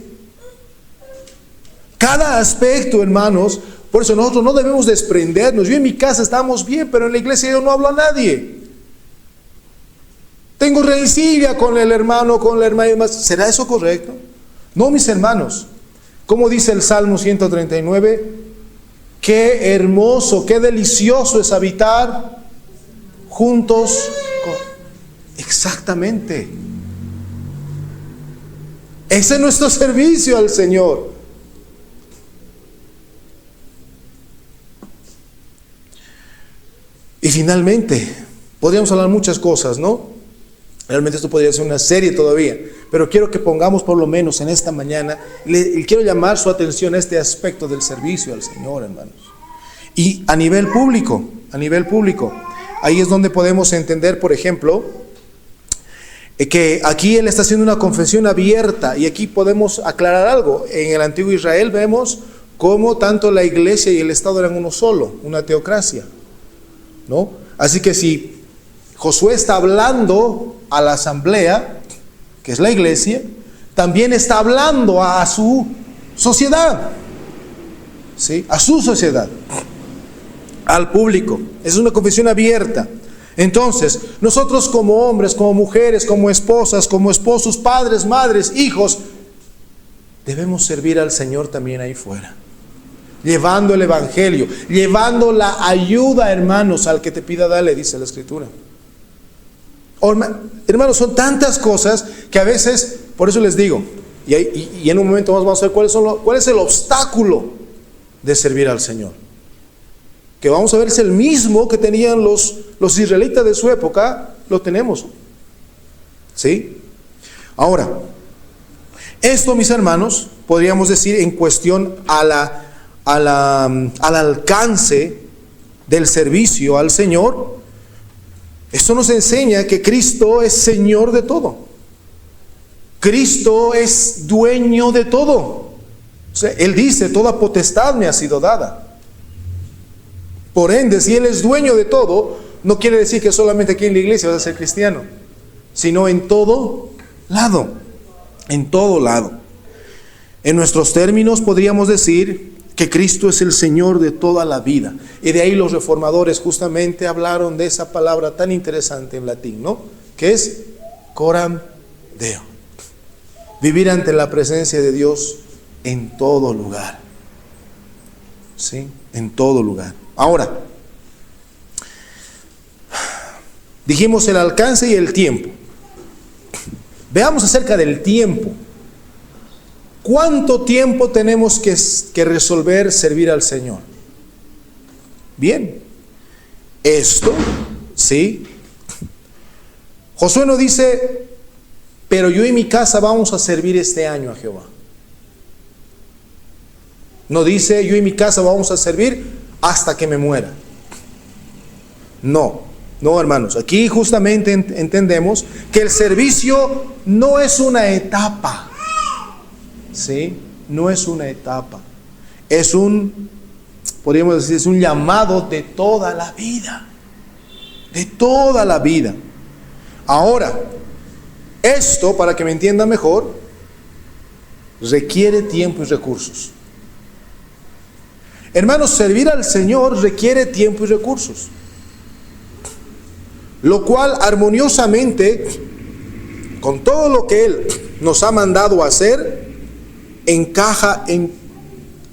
Cada aspecto, hermanos, por eso nosotros no debemos desprendernos. Yo en mi casa estamos bien, pero en la iglesia yo no hablo a nadie. Tengo rencilla con el hermano, con la hermana. ¿Será eso correcto? No, mis hermanos. Como dice el Salmo 139, qué hermoso, qué delicioso es habitar juntos. Exactamente. Ese es nuestro servicio al Señor. Y finalmente, podríamos hablar muchas cosas, ¿no? Realmente esto podría ser una serie todavía, pero quiero que pongamos por lo menos en esta mañana, quiero llamar su atención a este aspecto del servicio al Señor, hermanos. Y a nivel público, ahí es donde podemos entender, por ejemplo, que aquí él está haciendo una confesión abierta, y aquí podemos aclarar algo. En el antiguo Israel vemos cómo tanto la iglesia y el Estado eran uno solo, una teocracia, ¿no? Así que si Josué está hablando a la asamblea, que es la iglesia, también está hablando a su sociedad, ¿sí? A su sociedad, al público. Es una confesión abierta. Entonces, nosotros como hombres, como mujeres, como esposas, como esposos, padres, madres, hijos, debemos servir al Señor también ahí fuera. llevando el evangelio, llevando la ayuda, hermanos, al que te pida dale, dice la Escritura. Hermanos, son tantas cosas que a veces, por eso les digo, y en un momento más vamos a ver cuál es el obstáculo de servir al Señor. Que vamos a ver es el mismo que tenían los israelitas de su época, lo tenemos. ¿Sí? Ahora, esto, mis hermanos, podríamos decir en cuestión al alcance del servicio al Señor. Esto nos enseña que Cristo es Señor de todo. Cristo es dueño de todo. O sea, Él dice, toda potestad me ha sido dada. Por ende, si Él es dueño de todo, no quiere decir que solamente aquí en la iglesia vas a ser cristiano, sino en todo lado. En todo lado. En nuestros términos podríamos decir que Cristo es el Señor de toda la vida. Y de ahí los reformadores justamente hablaron de esa palabra tan interesante en latín, ¿no? Que es coram Deo. Vivir ante la presencia de Dios en todo lugar. ¿Sí? En todo lugar. Ahora, dijimos el alcance y el tiempo. Veamos acerca del tiempo. ¿Cuánto tiempo tenemos que resolver servir al Señor? Bien, esto, ¿sí? Josué no dice, pero yo y mi casa vamos a servir este año a Jehová. No dice, yo y mi casa vamos a servir hasta que me muera. No, hermanos, aquí justamente entendemos que el servicio no es una etapa. ¿Sí? No es una etapa. Podríamos decir, es un llamado de toda la vida. De toda la vida. Ahora, esto, para que me entienda mejor, requiere tiempo y recursos. Hermanos, servir al Señor requiere tiempo y recursos. Lo cual armoniosamente, con todo lo que Él nos ha mandado a hacer, encaja en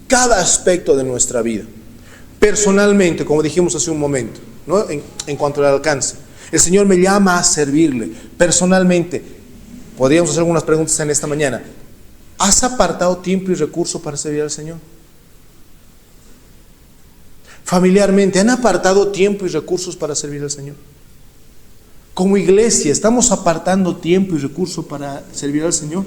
cada aspecto de nuestra vida. Personalmente, como dijimos hace un momento, ¿no? En cuanto al alcance, el Señor me llama a servirle. Personalmente, podríamos hacer algunas preguntas en esta mañana. ¿Has apartado tiempo y recurso para servir al Señor? Familiarmente, ¿han apartado tiempo y recursos para servir al Señor? Como iglesia, ¿estamos apartando tiempo y recursos para servir al Señor?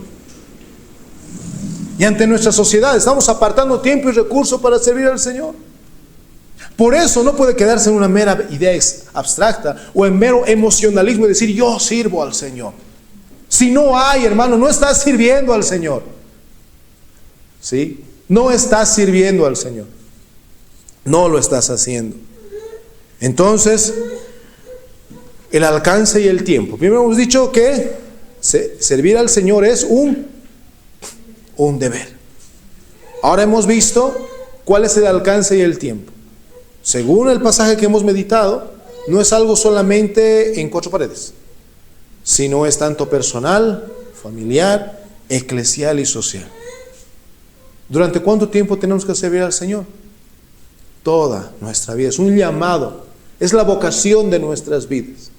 Y ante nuestra sociedad, ¿estamos apartando tiempo y recursos para servir al Señor? Por eso no puede quedarse en una mera idea abstracta o en mero emocionalismo y decir yo sirvo al Señor. Si no hay, hermano, no estás sirviendo al Señor. ¿Sí? No estás sirviendo al Señor. No lo estás haciendo. Entonces, el alcance y el tiempo. Primero hemos dicho que servir al Señor es un deber. Ahora hemos visto cuál es el alcance y el tiempo. Según el pasaje que hemos meditado, no es algo solamente en 4 paredes, sino es tanto personal, familiar, eclesial y social. ¿Durante cuánto tiempo tenemos que servir al Señor? Toda nuestra vida. Es un llamado, es la vocación de nuestras vidas.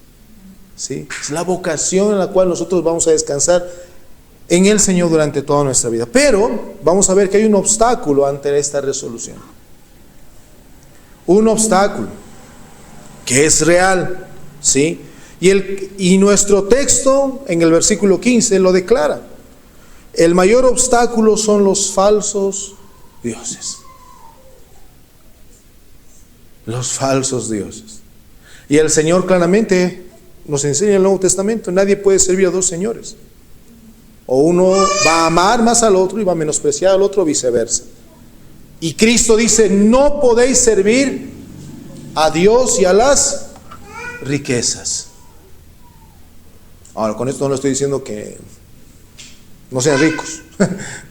¿Sí? Es la vocación en la cual nosotros vamos a descansar en el Señor durante toda nuestra vida. Pero vamos a ver que hay un obstáculo ante esta resolución. Un obstáculo que es real, ¿sí? Y nuestro texto en el versículo 15 lo declara. El mayor obstáculo son los falsos dioses. Los falsos dioses. Y el Señor claramente nos enseña en el Nuevo Testamento, nadie puede servir a 2 señores. O uno va a amar más al otro y va a menospreciar al otro, o viceversa. Y Cristo dice, no podéis servir a Dios y a las riquezas. Ahora, con esto no le estoy diciendo que no sean ricos,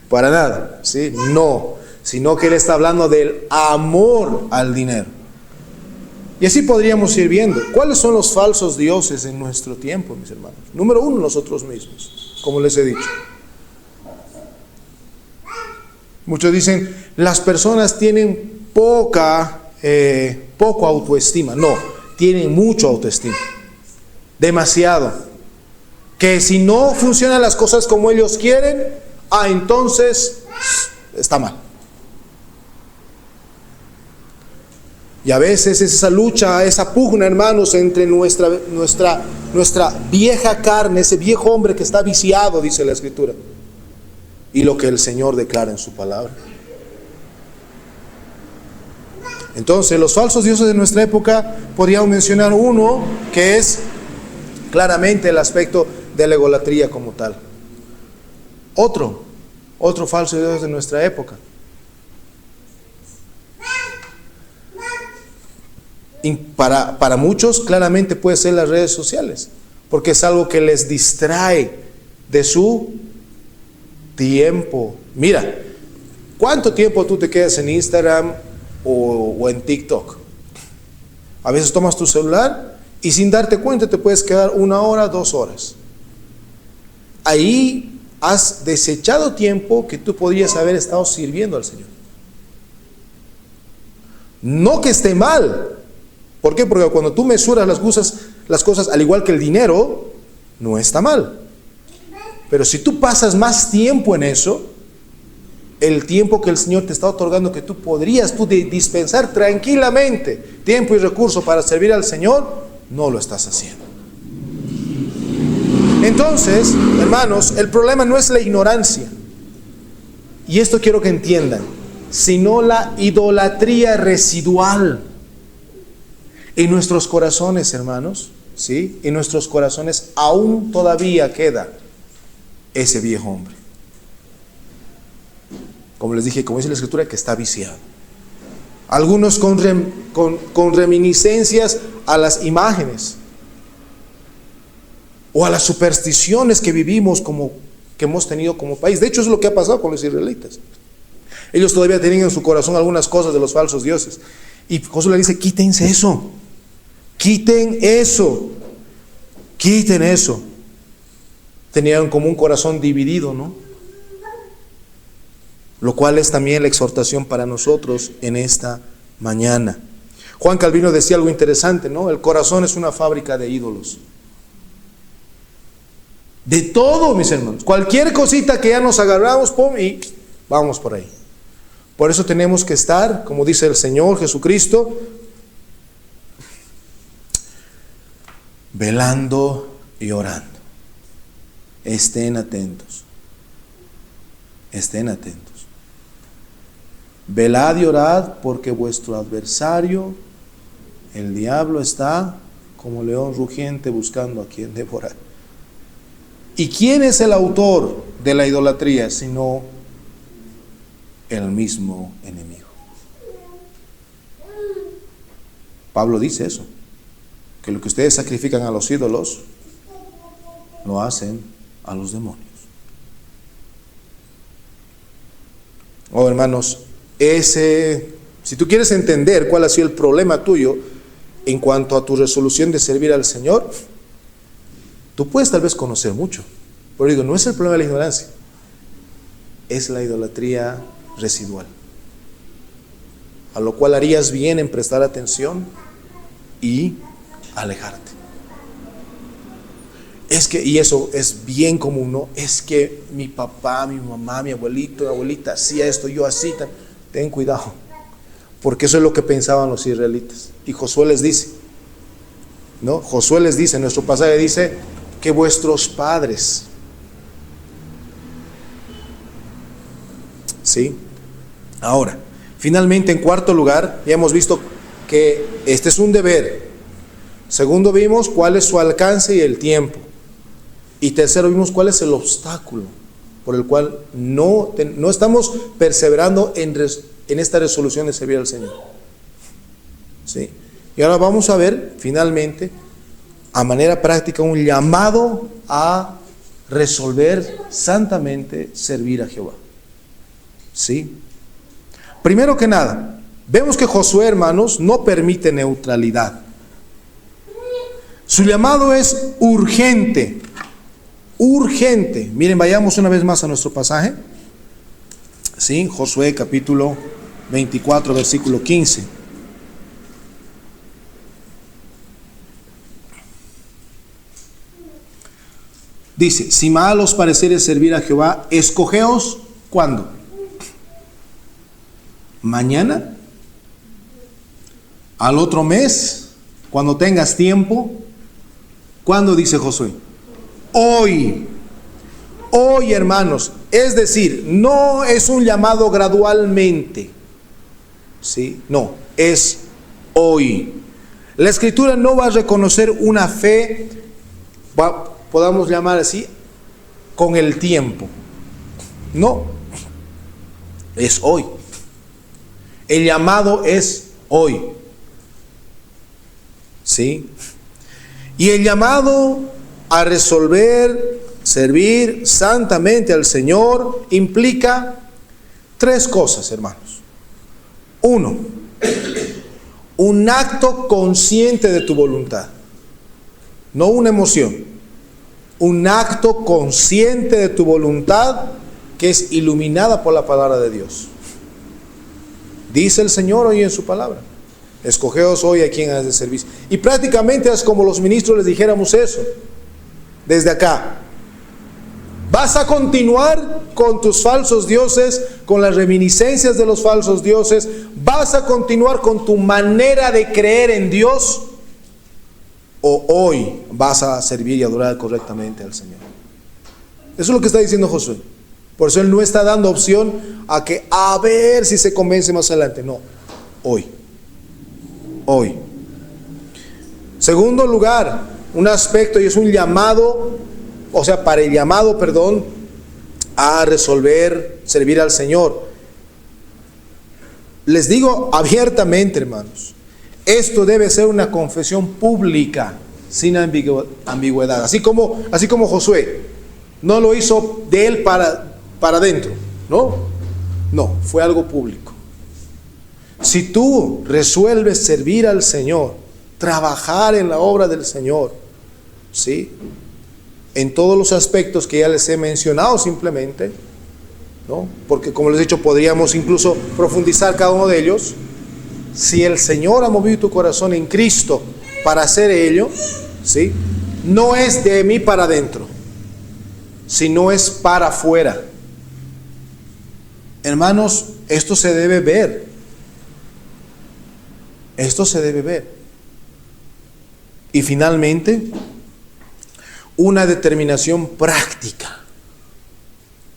para nada, ¿sí? No, sino que Él está hablando del amor al dinero. Y así podríamos ir viendo. ¿Cuáles son los falsos dioses en nuestro tiempo, mis hermanos? Número 1, nosotros mismos, como les he dicho. Muchos dicen, las personas tienen poco autoestima. No, tienen mucho autoestima. Demasiado. Que si no funcionan las cosas como ellos quieren, entonces está mal. Y a veces es esa lucha, esa pugna, hermanos, entre nuestra vieja carne, ese viejo hombre que está viciado, dice la Escritura, y lo que el Señor declara en su palabra. Entonces, los falsos dioses de nuestra época, podríamos mencionar uno que es claramente el aspecto de la idolatría como tal. Otro falso dios de nuestra época. Y para muchos claramente puede ser las redes sociales, porque es algo que les distrae de su tiempo. Mira, ¿cuánto tiempo tú te quedas en Instagram o en TikTok? A veces tomas tu celular y sin darte cuenta te puedes quedar 1 hora, 2 horas. Ahí has desechado tiempo que tú podrías haber estado sirviendo al Señor. No que esté mal. ¿Por qué? Porque cuando tú mesuras las cosas al igual que el dinero, no está mal. Pero si tú pasas más tiempo en eso, el tiempo que el Señor te está otorgando, que tú podrías dispensar tranquilamente tiempo y recursos para servir al Señor, no lo estás haciendo. Entonces, hermanos, el problema no es la ignorancia, y esto quiero que entiendan, sino la idolatría residual. En nuestros corazones, hermanos, ¿sí? En nuestros corazones aún todavía queda ese viejo hombre. Como les dije, como dice la Escritura, que está viciado. Algunos con reminiscencias a las imágenes o a las supersticiones que vivimos que hemos tenido como país. De hecho, es lo que ha pasado con los israelitas. Ellos todavía tenían en su corazón algunas cosas de los falsos dioses. Y Josué le dice, quítense eso. Quiten eso. Quiten eso. Tenían como un corazón dividido, ¿no? Lo cual es también la exhortación para nosotros en esta mañana. Juan Calvino decía algo interesante, ¿no? El corazón es una fábrica de ídolos. De todo, mis hermanos. Cualquier cosita que ya nos agarramos, pum, y vamos por ahí. Por eso tenemos que estar, como dice el Señor Jesucristo, velando y orando. Estén atentos. Estén atentos. Velad y orad, porque vuestro adversario, el diablo, está como león rugiente buscando a quien devorar. ¿Y quién es el autor de la idolatría sino el mismo enemigo? Pablo dice eso, que lo que ustedes sacrifican a los ídolos lo hacen a los demonios. Oh, hermanos, si tú quieres entender cuál ha sido el problema tuyo en cuanto a tu resolución de servir al Señor, tú puedes tal vez conocer mucho, pero digo, no es el problema de la ignorancia, es la idolatría residual, a lo cual harías bien en prestar atención y alejarte. Y eso es bien común, ¿no? Es que mi papá, mi mamá, mi abuelito, mi abuelita hacía esto, yo así. Ten cuidado, porque eso es lo que pensaban los israelitas. Y Josué les dice, ¿no? Josué les dice, en nuestro pasaje dice que vuestros padres, ¿sí? Ahora, finalmente, en cuarto lugar, ya hemos visto que este es un deber. Segundo, vimos cuál es su alcance y el tiempo. Y tercero, vimos cuál es el obstáculo por el cual no estamos perseverando en esta resolución de servir al Señor. ¿Sí? Y ahora vamos a ver, finalmente, a manera práctica, un llamado a resolver santamente servir a Jehová. ¿Sí? Primero que nada, vemos que Josué, hermanos, no permite neutralidad. Su llamado es urgente. Urgente. Miren, vayamos una vez más a nuestro pasaje. Sí, Josué capítulo 24, versículo 15. Dice, si mal os pareciere servir a Jehová, escogeos, ¿cuándo? ¿Mañana? ¿Al otro mes? ¿Cuando tengas tiempo? ¿Cuándo dice Josué? Hoy. Hoy, hermanos. Es decir, no es un llamado gradualmente. ¿Sí? No, es hoy. La Escritura no va a reconocer una fe, podamos llamar así, con el tiempo. No, es hoy. El llamado es hoy. ¿Sí? Y el llamado a resolver, servir santamente al Señor implica tres cosas, hermanos. Uno, un acto consciente de tu voluntad, no una emoción. Un acto consciente de tu voluntad que es iluminada por la palabra de Dios. Dice el Señor hoy en su palabra: escogeos hoy a quien has de servir. Y prácticamente es como los ministros les dijéramos eso desde acá. ¿Vas a continuar con tus falsos dioses, con las reminiscencias de los falsos dioses? ¿Vas a continuar con tu manera de creer en Dios? ¿O hoy vas a servir y adorar correctamente al Señor? Eso es lo que está diciendo Josué. Por eso él no está dando opción a que a ver si se convence más adelante. No, hoy. Hoy. Segundo lugar, un aspecto, y es un llamado, o sea, para el llamado, perdón, a resolver, servir al Señor. Les digo abiertamente, hermanos, esto debe ser una confesión pública, sin ambigüedad. Así como Josué no lo hizo de él para adentro, ¿no? No, fue algo público. Si tú resuelves servir al Señor, trabajar en la obra del Señor, ¿sí?, en todos los aspectos que ya les he mencionado simplemente, ¿no? Porque como les he dicho, podríamos incluso profundizar cada uno de ellos. Si el Señor ha movido tu corazón en Cristo para hacer ello, ¿sí?, no es de mí para adentro, sino es para afuera. Hermanos, esto se debe ver. Esto se debe ver. Y finalmente, una determinación práctica.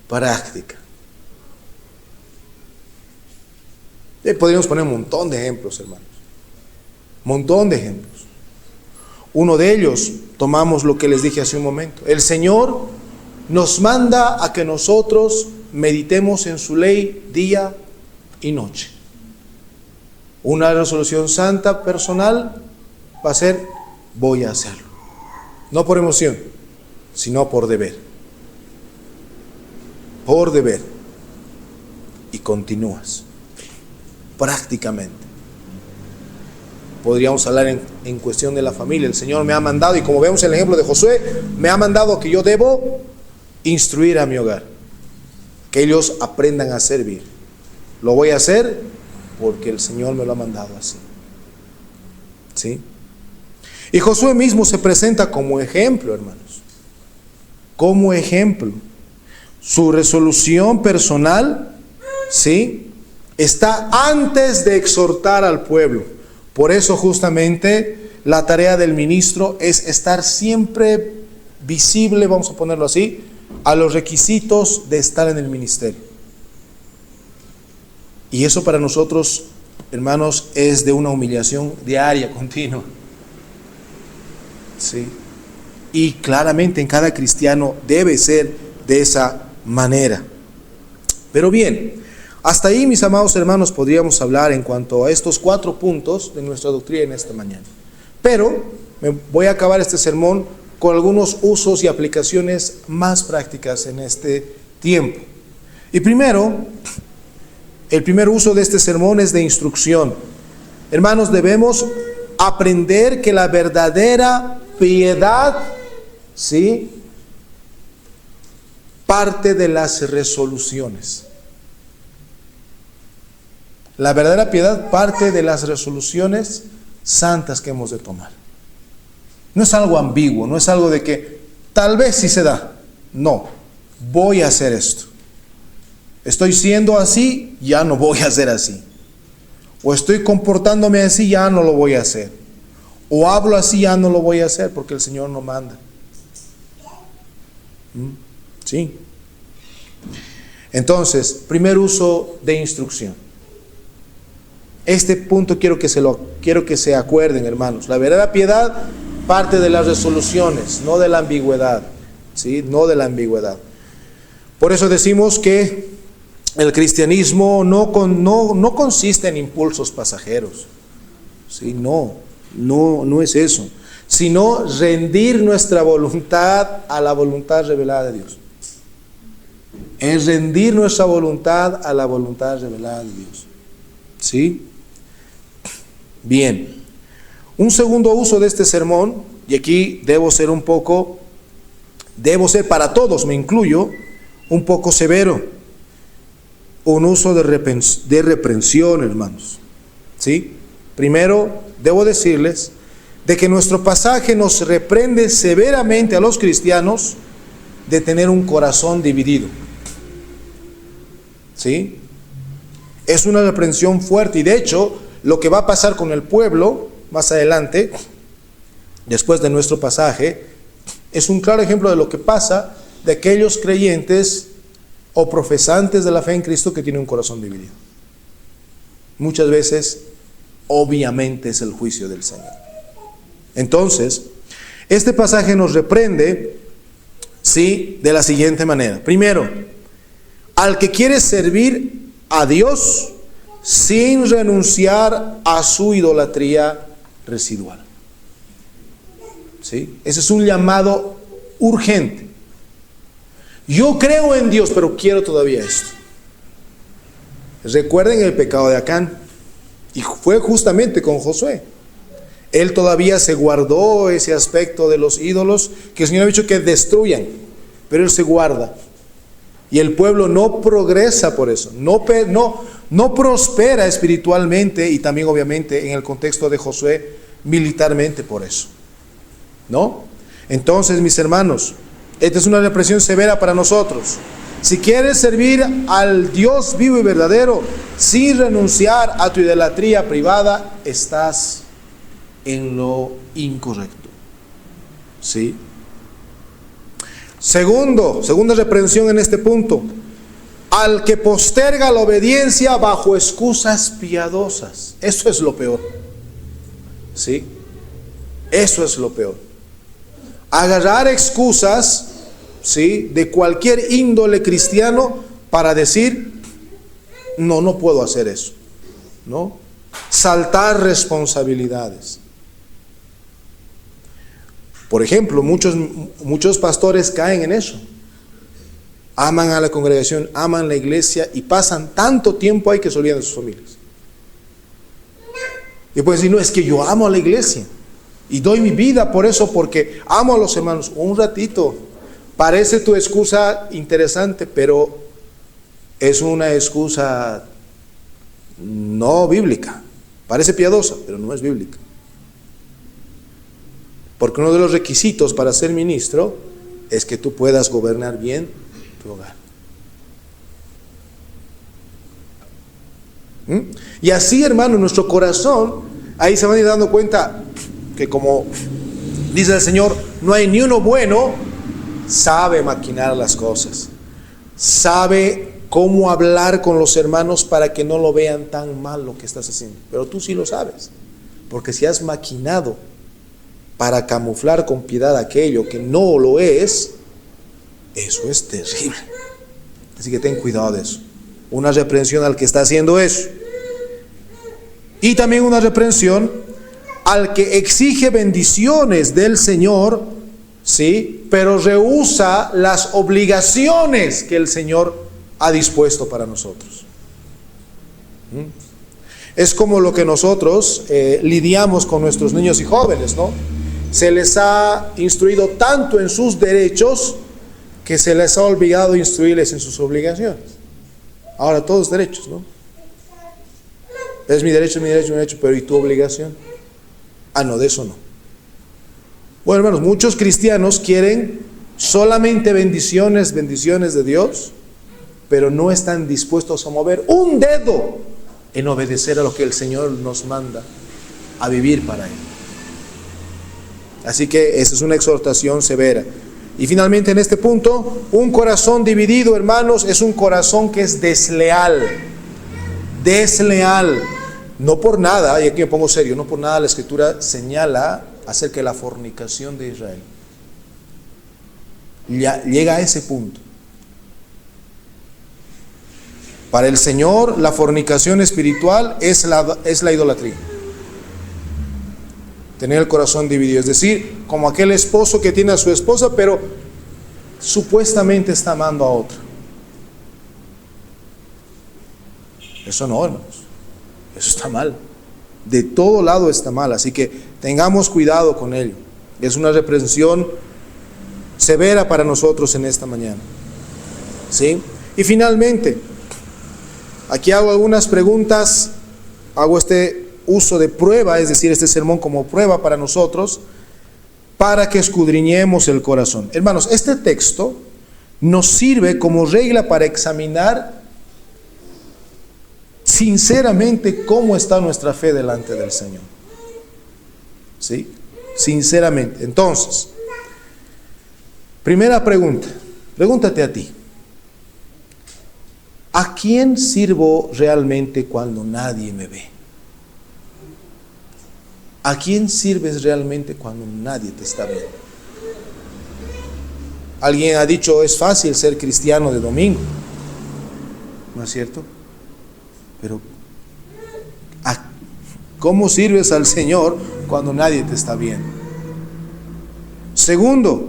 Práctica. Podríamos poner un montón de ejemplos, hermanos. Montón de ejemplos. Uno de ellos, tomamos lo que les dije hace un momento. El Señor nos manda a que nosotros meditemos en su ley día y noche. Una resolución santa personal va a ser: voy a hacerlo. No por emoción, sino por deber. Por deber. Y continúas. Prácticamente. Podríamos hablar en cuestión de la familia. El Señor me ha mandado, y como vemos el ejemplo de Josué, me ha mandado que yo debo instruir a mi hogar, que ellos aprendan a servir. Lo voy a hacer porque el Señor me lo ha mandado así. ¿Sí? Y Josué mismo se presenta como ejemplo, hermanos. Como ejemplo. Su resolución personal, ¿sí?, está antes de exhortar al pueblo. Por eso justamente la tarea del ministro es estar siempre visible, vamos a ponerlo así, a los requisitos de estar en el ministerio. Y eso para nosotros, hermanos, es de una humillación diaria, continua. Sí. Y claramente en cada cristiano debe ser de esa manera. Pero bien, hasta ahí, mis amados hermanos, podríamos hablar en cuanto a estos 4 puntos de nuestra doctrina en esta mañana. Pero me voy a acabar este sermón con algunos usos y aplicaciones más prácticas en este tiempo. Y primero, el primer uso de este sermón es de instrucción. Hermanos, debemos aprender que la verdadera piedad, ¿sí?, parte de las resoluciones. La verdadera piedad parte de las resoluciones santas que hemos de tomar. No es algo ambiguo, no es algo de que tal vez sí se da. No, voy a hacer esto. Estoy siendo así, ya no voy a ser así. O estoy comportándome así, ya no lo voy a hacer. O hablo así, ya no lo voy a hacer porque el Señor no manda. Sí. Entonces, primer uso de instrucción. Este punto quiero que se acuerden, hermanos. La verdadera piedad parte de las resoluciones, no de la ambigüedad. ¿Sí? No de la ambigüedad. Por eso decimos que el cristianismo no consiste en impulsos pasajeros. ¿Sí? No es eso. Sino rendir nuestra voluntad a la voluntad revelada de Dios. Es rendir nuestra voluntad a la voluntad revelada de Dios. ¿Sí? Bien. Un segundo uso de este sermón, y aquí debo ser para todos, me incluyo, un poco severo. Un uso de reprensión, hermanos. ¿Sí? Primero, debo decirles de que nuestro pasaje nos reprende severamente a los cristianos de tener un corazón dividido. ¿Sí? Es una reprensión fuerte, y de hecho, lo que va a pasar con el pueblo más adelante, después de nuestro pasaje, es un claro ejemplo de lo que pasa de aquellos creyentes o profesantes de la fe en Cristo que tienen un corazón dividido. Muchas veces, obviamente, es el juicio del Señor. Entonces, este pasaje nos reprende, sí, de la siguiente manera. Primero, al que quiere servir a Dios sin renunciar a su idolatría residual. ¿Sí? Ese es un llamado urgente. Yo creo en Dios, pero quiero todavía esto. Recuerden el pecado de Acán, y fue justamente con Josué. Él todavía se guardó ese aspecto de los ídolos que el Señor ha dicho que destruyan, pero él se guarda. Y el pueblo no progresa por eso, no prospera espiritualmente, y también obviamente en el contexto de Josué militarmente por eso. ¿No? Entonces, mis hermanos, esta es una represión severa para nosotros. Si quieres servir al Dios vivo y verdadero sin renunciar a tu idolatría privada, estás en lo incorrecto. ¿Sí? Segunda reprensión en este punto: al que posterga la obediencia bajo excusas piadosas. Eso es lo peor. ¿Sí? Eso es lo peor. Agarrar excusas, ¿sí?, de cualquier índole cristiano para decir, no puedo hacer eso, ¿no? Saltar responsabilidades. Por ejemplo, muchos pastores caen en eso. Aman a la congregación, aman la iglesia y pasan tanto tiempo ahí que se olvidan de sus familias. Y pueden decir, no, es que yo amo a la iglesia y doy mi vida por eso, porque amo a los hermanos. Un ratito, parece tu excusa interesante, pero es una excusa no bíblica. Parece piadosa, pero no es bíblica. Porque uno de los requisitos para ser ministro es que tú puedas gobernar bien tu hogar. Y así, hermano, nuestro corazón, ahí se van a ir dando cuenta que, como dice el Señor, no hay ni uno bueno. Sabe maquinar las cosas, sabe cómo hablar con los hermanos para que no lo vean tan mal lo que estás haciendo. Pero tú sí lo sabes, porque si has maquinado para camuflar con piedad aquello que no lo es, eso es terrible. Así que ten cuidado de eso. Una reprensión al que está haciendo eso. Y también una reprensión al que exige bendiciones del Señor, ¿sí?, pero rehúsa las obligaciones que el Señor ha dispuesto para nosotros. Es como lo que nosotros lidiamos con nuestros niños y jóvenes, ¿no? Se les ha instruido tanto en sus derechos que se les ha olvidado instruirles en sus obligaciones. Ahora todos derechos, ¿no? Es mi derecho, mi derecho, mi derecho, pero ¿y tu obligación? Ah, no, de eso no. Bueno, hermanos, muchos cristianos quieren solamente bendiciones, bendiciones de Dios, pero no están dispuestos a mover un dedo en obedecer a lo que el Señor nos manda a vivir para Él. Así que esa es una exhortación severa. Y finalmente en este punto, un corazón dividido, hermanos, es un corazón que es desleal. Desleal. No por nada, y aquí me pongo serio, no por nada la Escritura señala acerca de la fornicación de Israel. Ya llega a ese punto. Para el Señor, la fornicación espiritual es la idolatría. Tener el corazón dividido, es decir, como aquel esposo que tiene a su esposa, pero supuestamente está amando a otra. Eso no, hermanos. Eso está mal. De todo lado está mal. Así que tengamos cuidado con ello. Es una reprensión severa para nosotros en esta mañana. ¿Sí? Y finalmente, aquí hago algunas preguntas. Hago este uso de prueba, es decir, este sermón como prueba para nosotros, para que escudriñemos el corazón. Hermanos, este texto nos sirve como regla para examinar sinceramente cómo está nuestra fe delante del Señor. ¿Sí? Sinceramente. Entonces, primera pregunta, pregúntate a ti: ¿a quién sirvo realmente cuando nadie me ve? ¿A quién sirves realmente cuando nadie te está viendo? Alguien ha dicho, es fácil ser cristiano de domingo, ¿no es cierto? Pero ¿cómo sirves al Señor cuando nadie te está viendo? Segundo,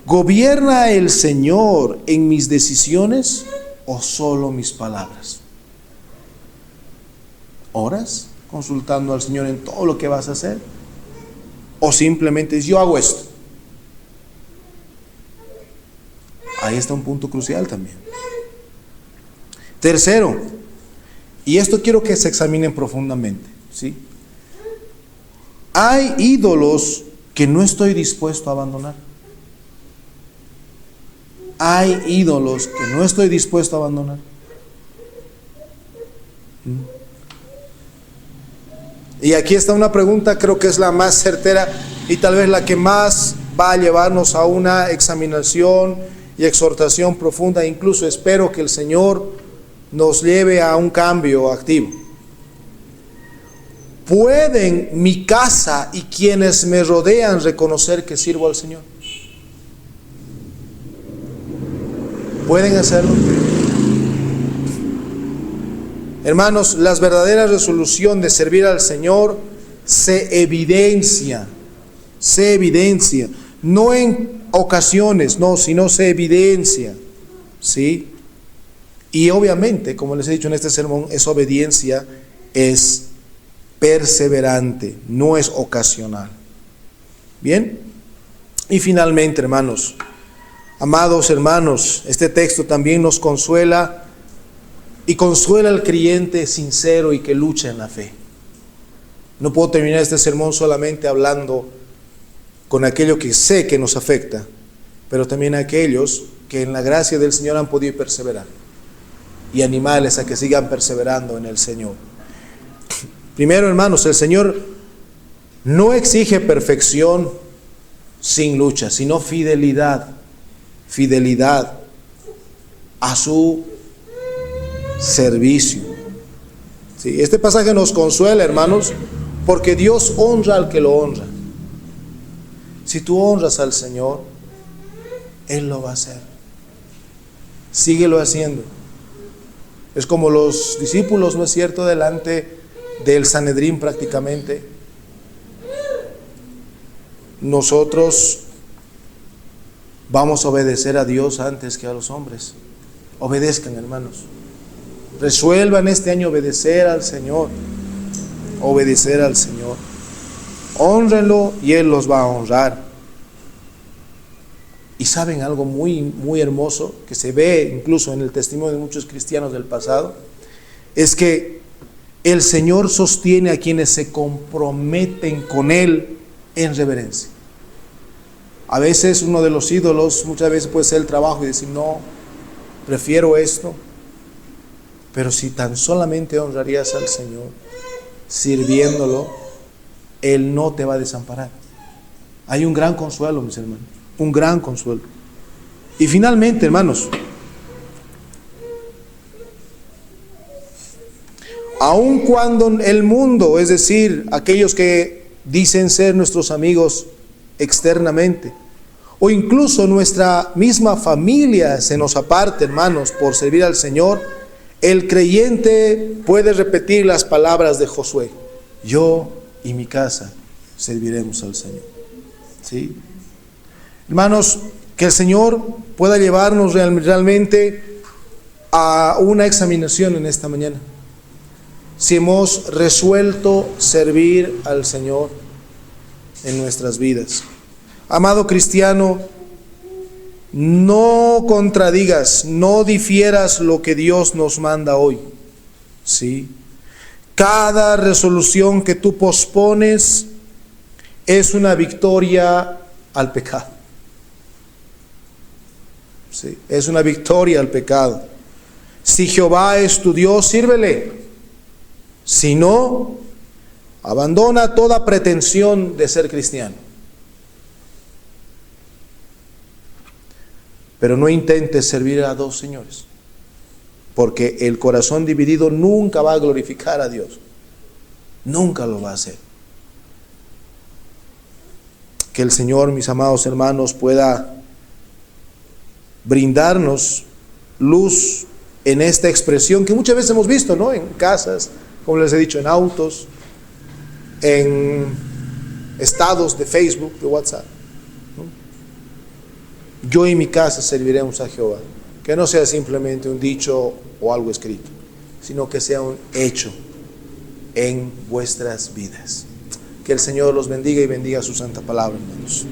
¿gobierna el Señor en mis decisiones o solo mis palabras? ¿Oras consultando al Señor en todo lo que vas a hacer? ¿O simplemente yo hago esto? Ahí está un punto crucial también. Tercero, y esto quiero que se examinen profundamente, ¿sí? Hay ídolos que no estoy dispuesto a abandonar. Hay ídolos que no estoy dispuesto a abandonar. Y aquí está una pregunta, creo que es la más certera y tal vez la que más va a llevarnos a una examinación y exhortación profunda. Incluso espero que el Señor nos lleve a un cambio activo. ¿Pueden mi casa y quienes me rodean reconocer que sirvo al Señor? ¿Pueden hacerlo? Hermanos, la verdadera resolución de servir al Señor se evidencia, no en ocasiones, no, sino se evidencia, ¿sí? Y obviamente, como les he dicho en este sermón, esa obediencia es perseverante, no es ocasional. Bien, y finalmente, hermanos, amados hermanos, este texto también nos consuela y consuela al creyente sincero y que lucha en la fe. No puedo terminar este sermón solamente hablando con aquello que sé que nos afecta, pero también a aquellos que en la gracia del Señor han podido perseverar, y animarles a que sigan perseverando en el Señor. Primero, hermanos, el Señor no exige perfección sin lucha, sino fidelidad a su servicio. Sí, este pasaje nos consuela, hermanos, porque Dios honra al que lo honra. Si tú honras al Señor, Él lo va a hacer. Síguelo haciendo. Es como los discípulos, ¿no es cierto?, delante del Sanedrín prácticamente. Nosotros vamos a obedecer a Dios antes que a los hombres. Obedezcan, hermanos. Resuelvan este año obedecer al Señor. Obedecer al Señor. Hónrenlo y Él los va a honrar. Y saben algo muy, muy hermoso que se ve incluso en el testimonio de muchos cristianos del pasado, es que El Señor sostiene a quienes se comprometen con Él en reverencia. A veces uno de los ídolos, muchas veces puede ser el trabajo y decir, no, prefiero esto. Pero si tan solamente honrarías al Señor, sirviéndolo, Él no te va a desamparar. Hay un gran consuelo, mis hermanos, un gran consuelo. Y finalmente, hermanos, aun cuando el mundo, es decir, aquellos que dicen ser nuestros amigos externamente, o incluso nuestra misma familia se nos aparte, hermanos, por servir al Señor, el creyente puede repetir las palabras de Josué: yo y mi casa serviremos al Señor. ¿Sí? Hermanos, que el Señor pueda llevarnos realmente a una examinación en esta mañana. Si hemos resuelto servir al Señor en nuestras vidas. Amado cristiano, no contradigas, no difieras lo que Dios nos manda hoy. ¿Sí? Cada resolución que tú pospones es una victoria al pecado. ¿Sí? Es una victoria al pecado. Si Jehová es tu Dios, sírvele. Si no, abandona toda pretensión de ser cristiano. Pero no intentes servir a dos señores, porque el corazón dividido nunca va a glorificar a Dios. Nunca lo va a hacer. Que el Señor, mis amados hermanos, pueda brindarnos luz en esta expresión que muchas veces hemos visto, ¿no? En casas, como les he dicho, en autos, en estados de Facebook, de WhatsApp, ¿no? Yo y mi casa serviremos a Jehová. Que no sea simplemente un dicho o algo escrito, sino que sea un hecho en vuestras vidas. Que el Señor los bendiga y bendiga su santa palabra, hermanos.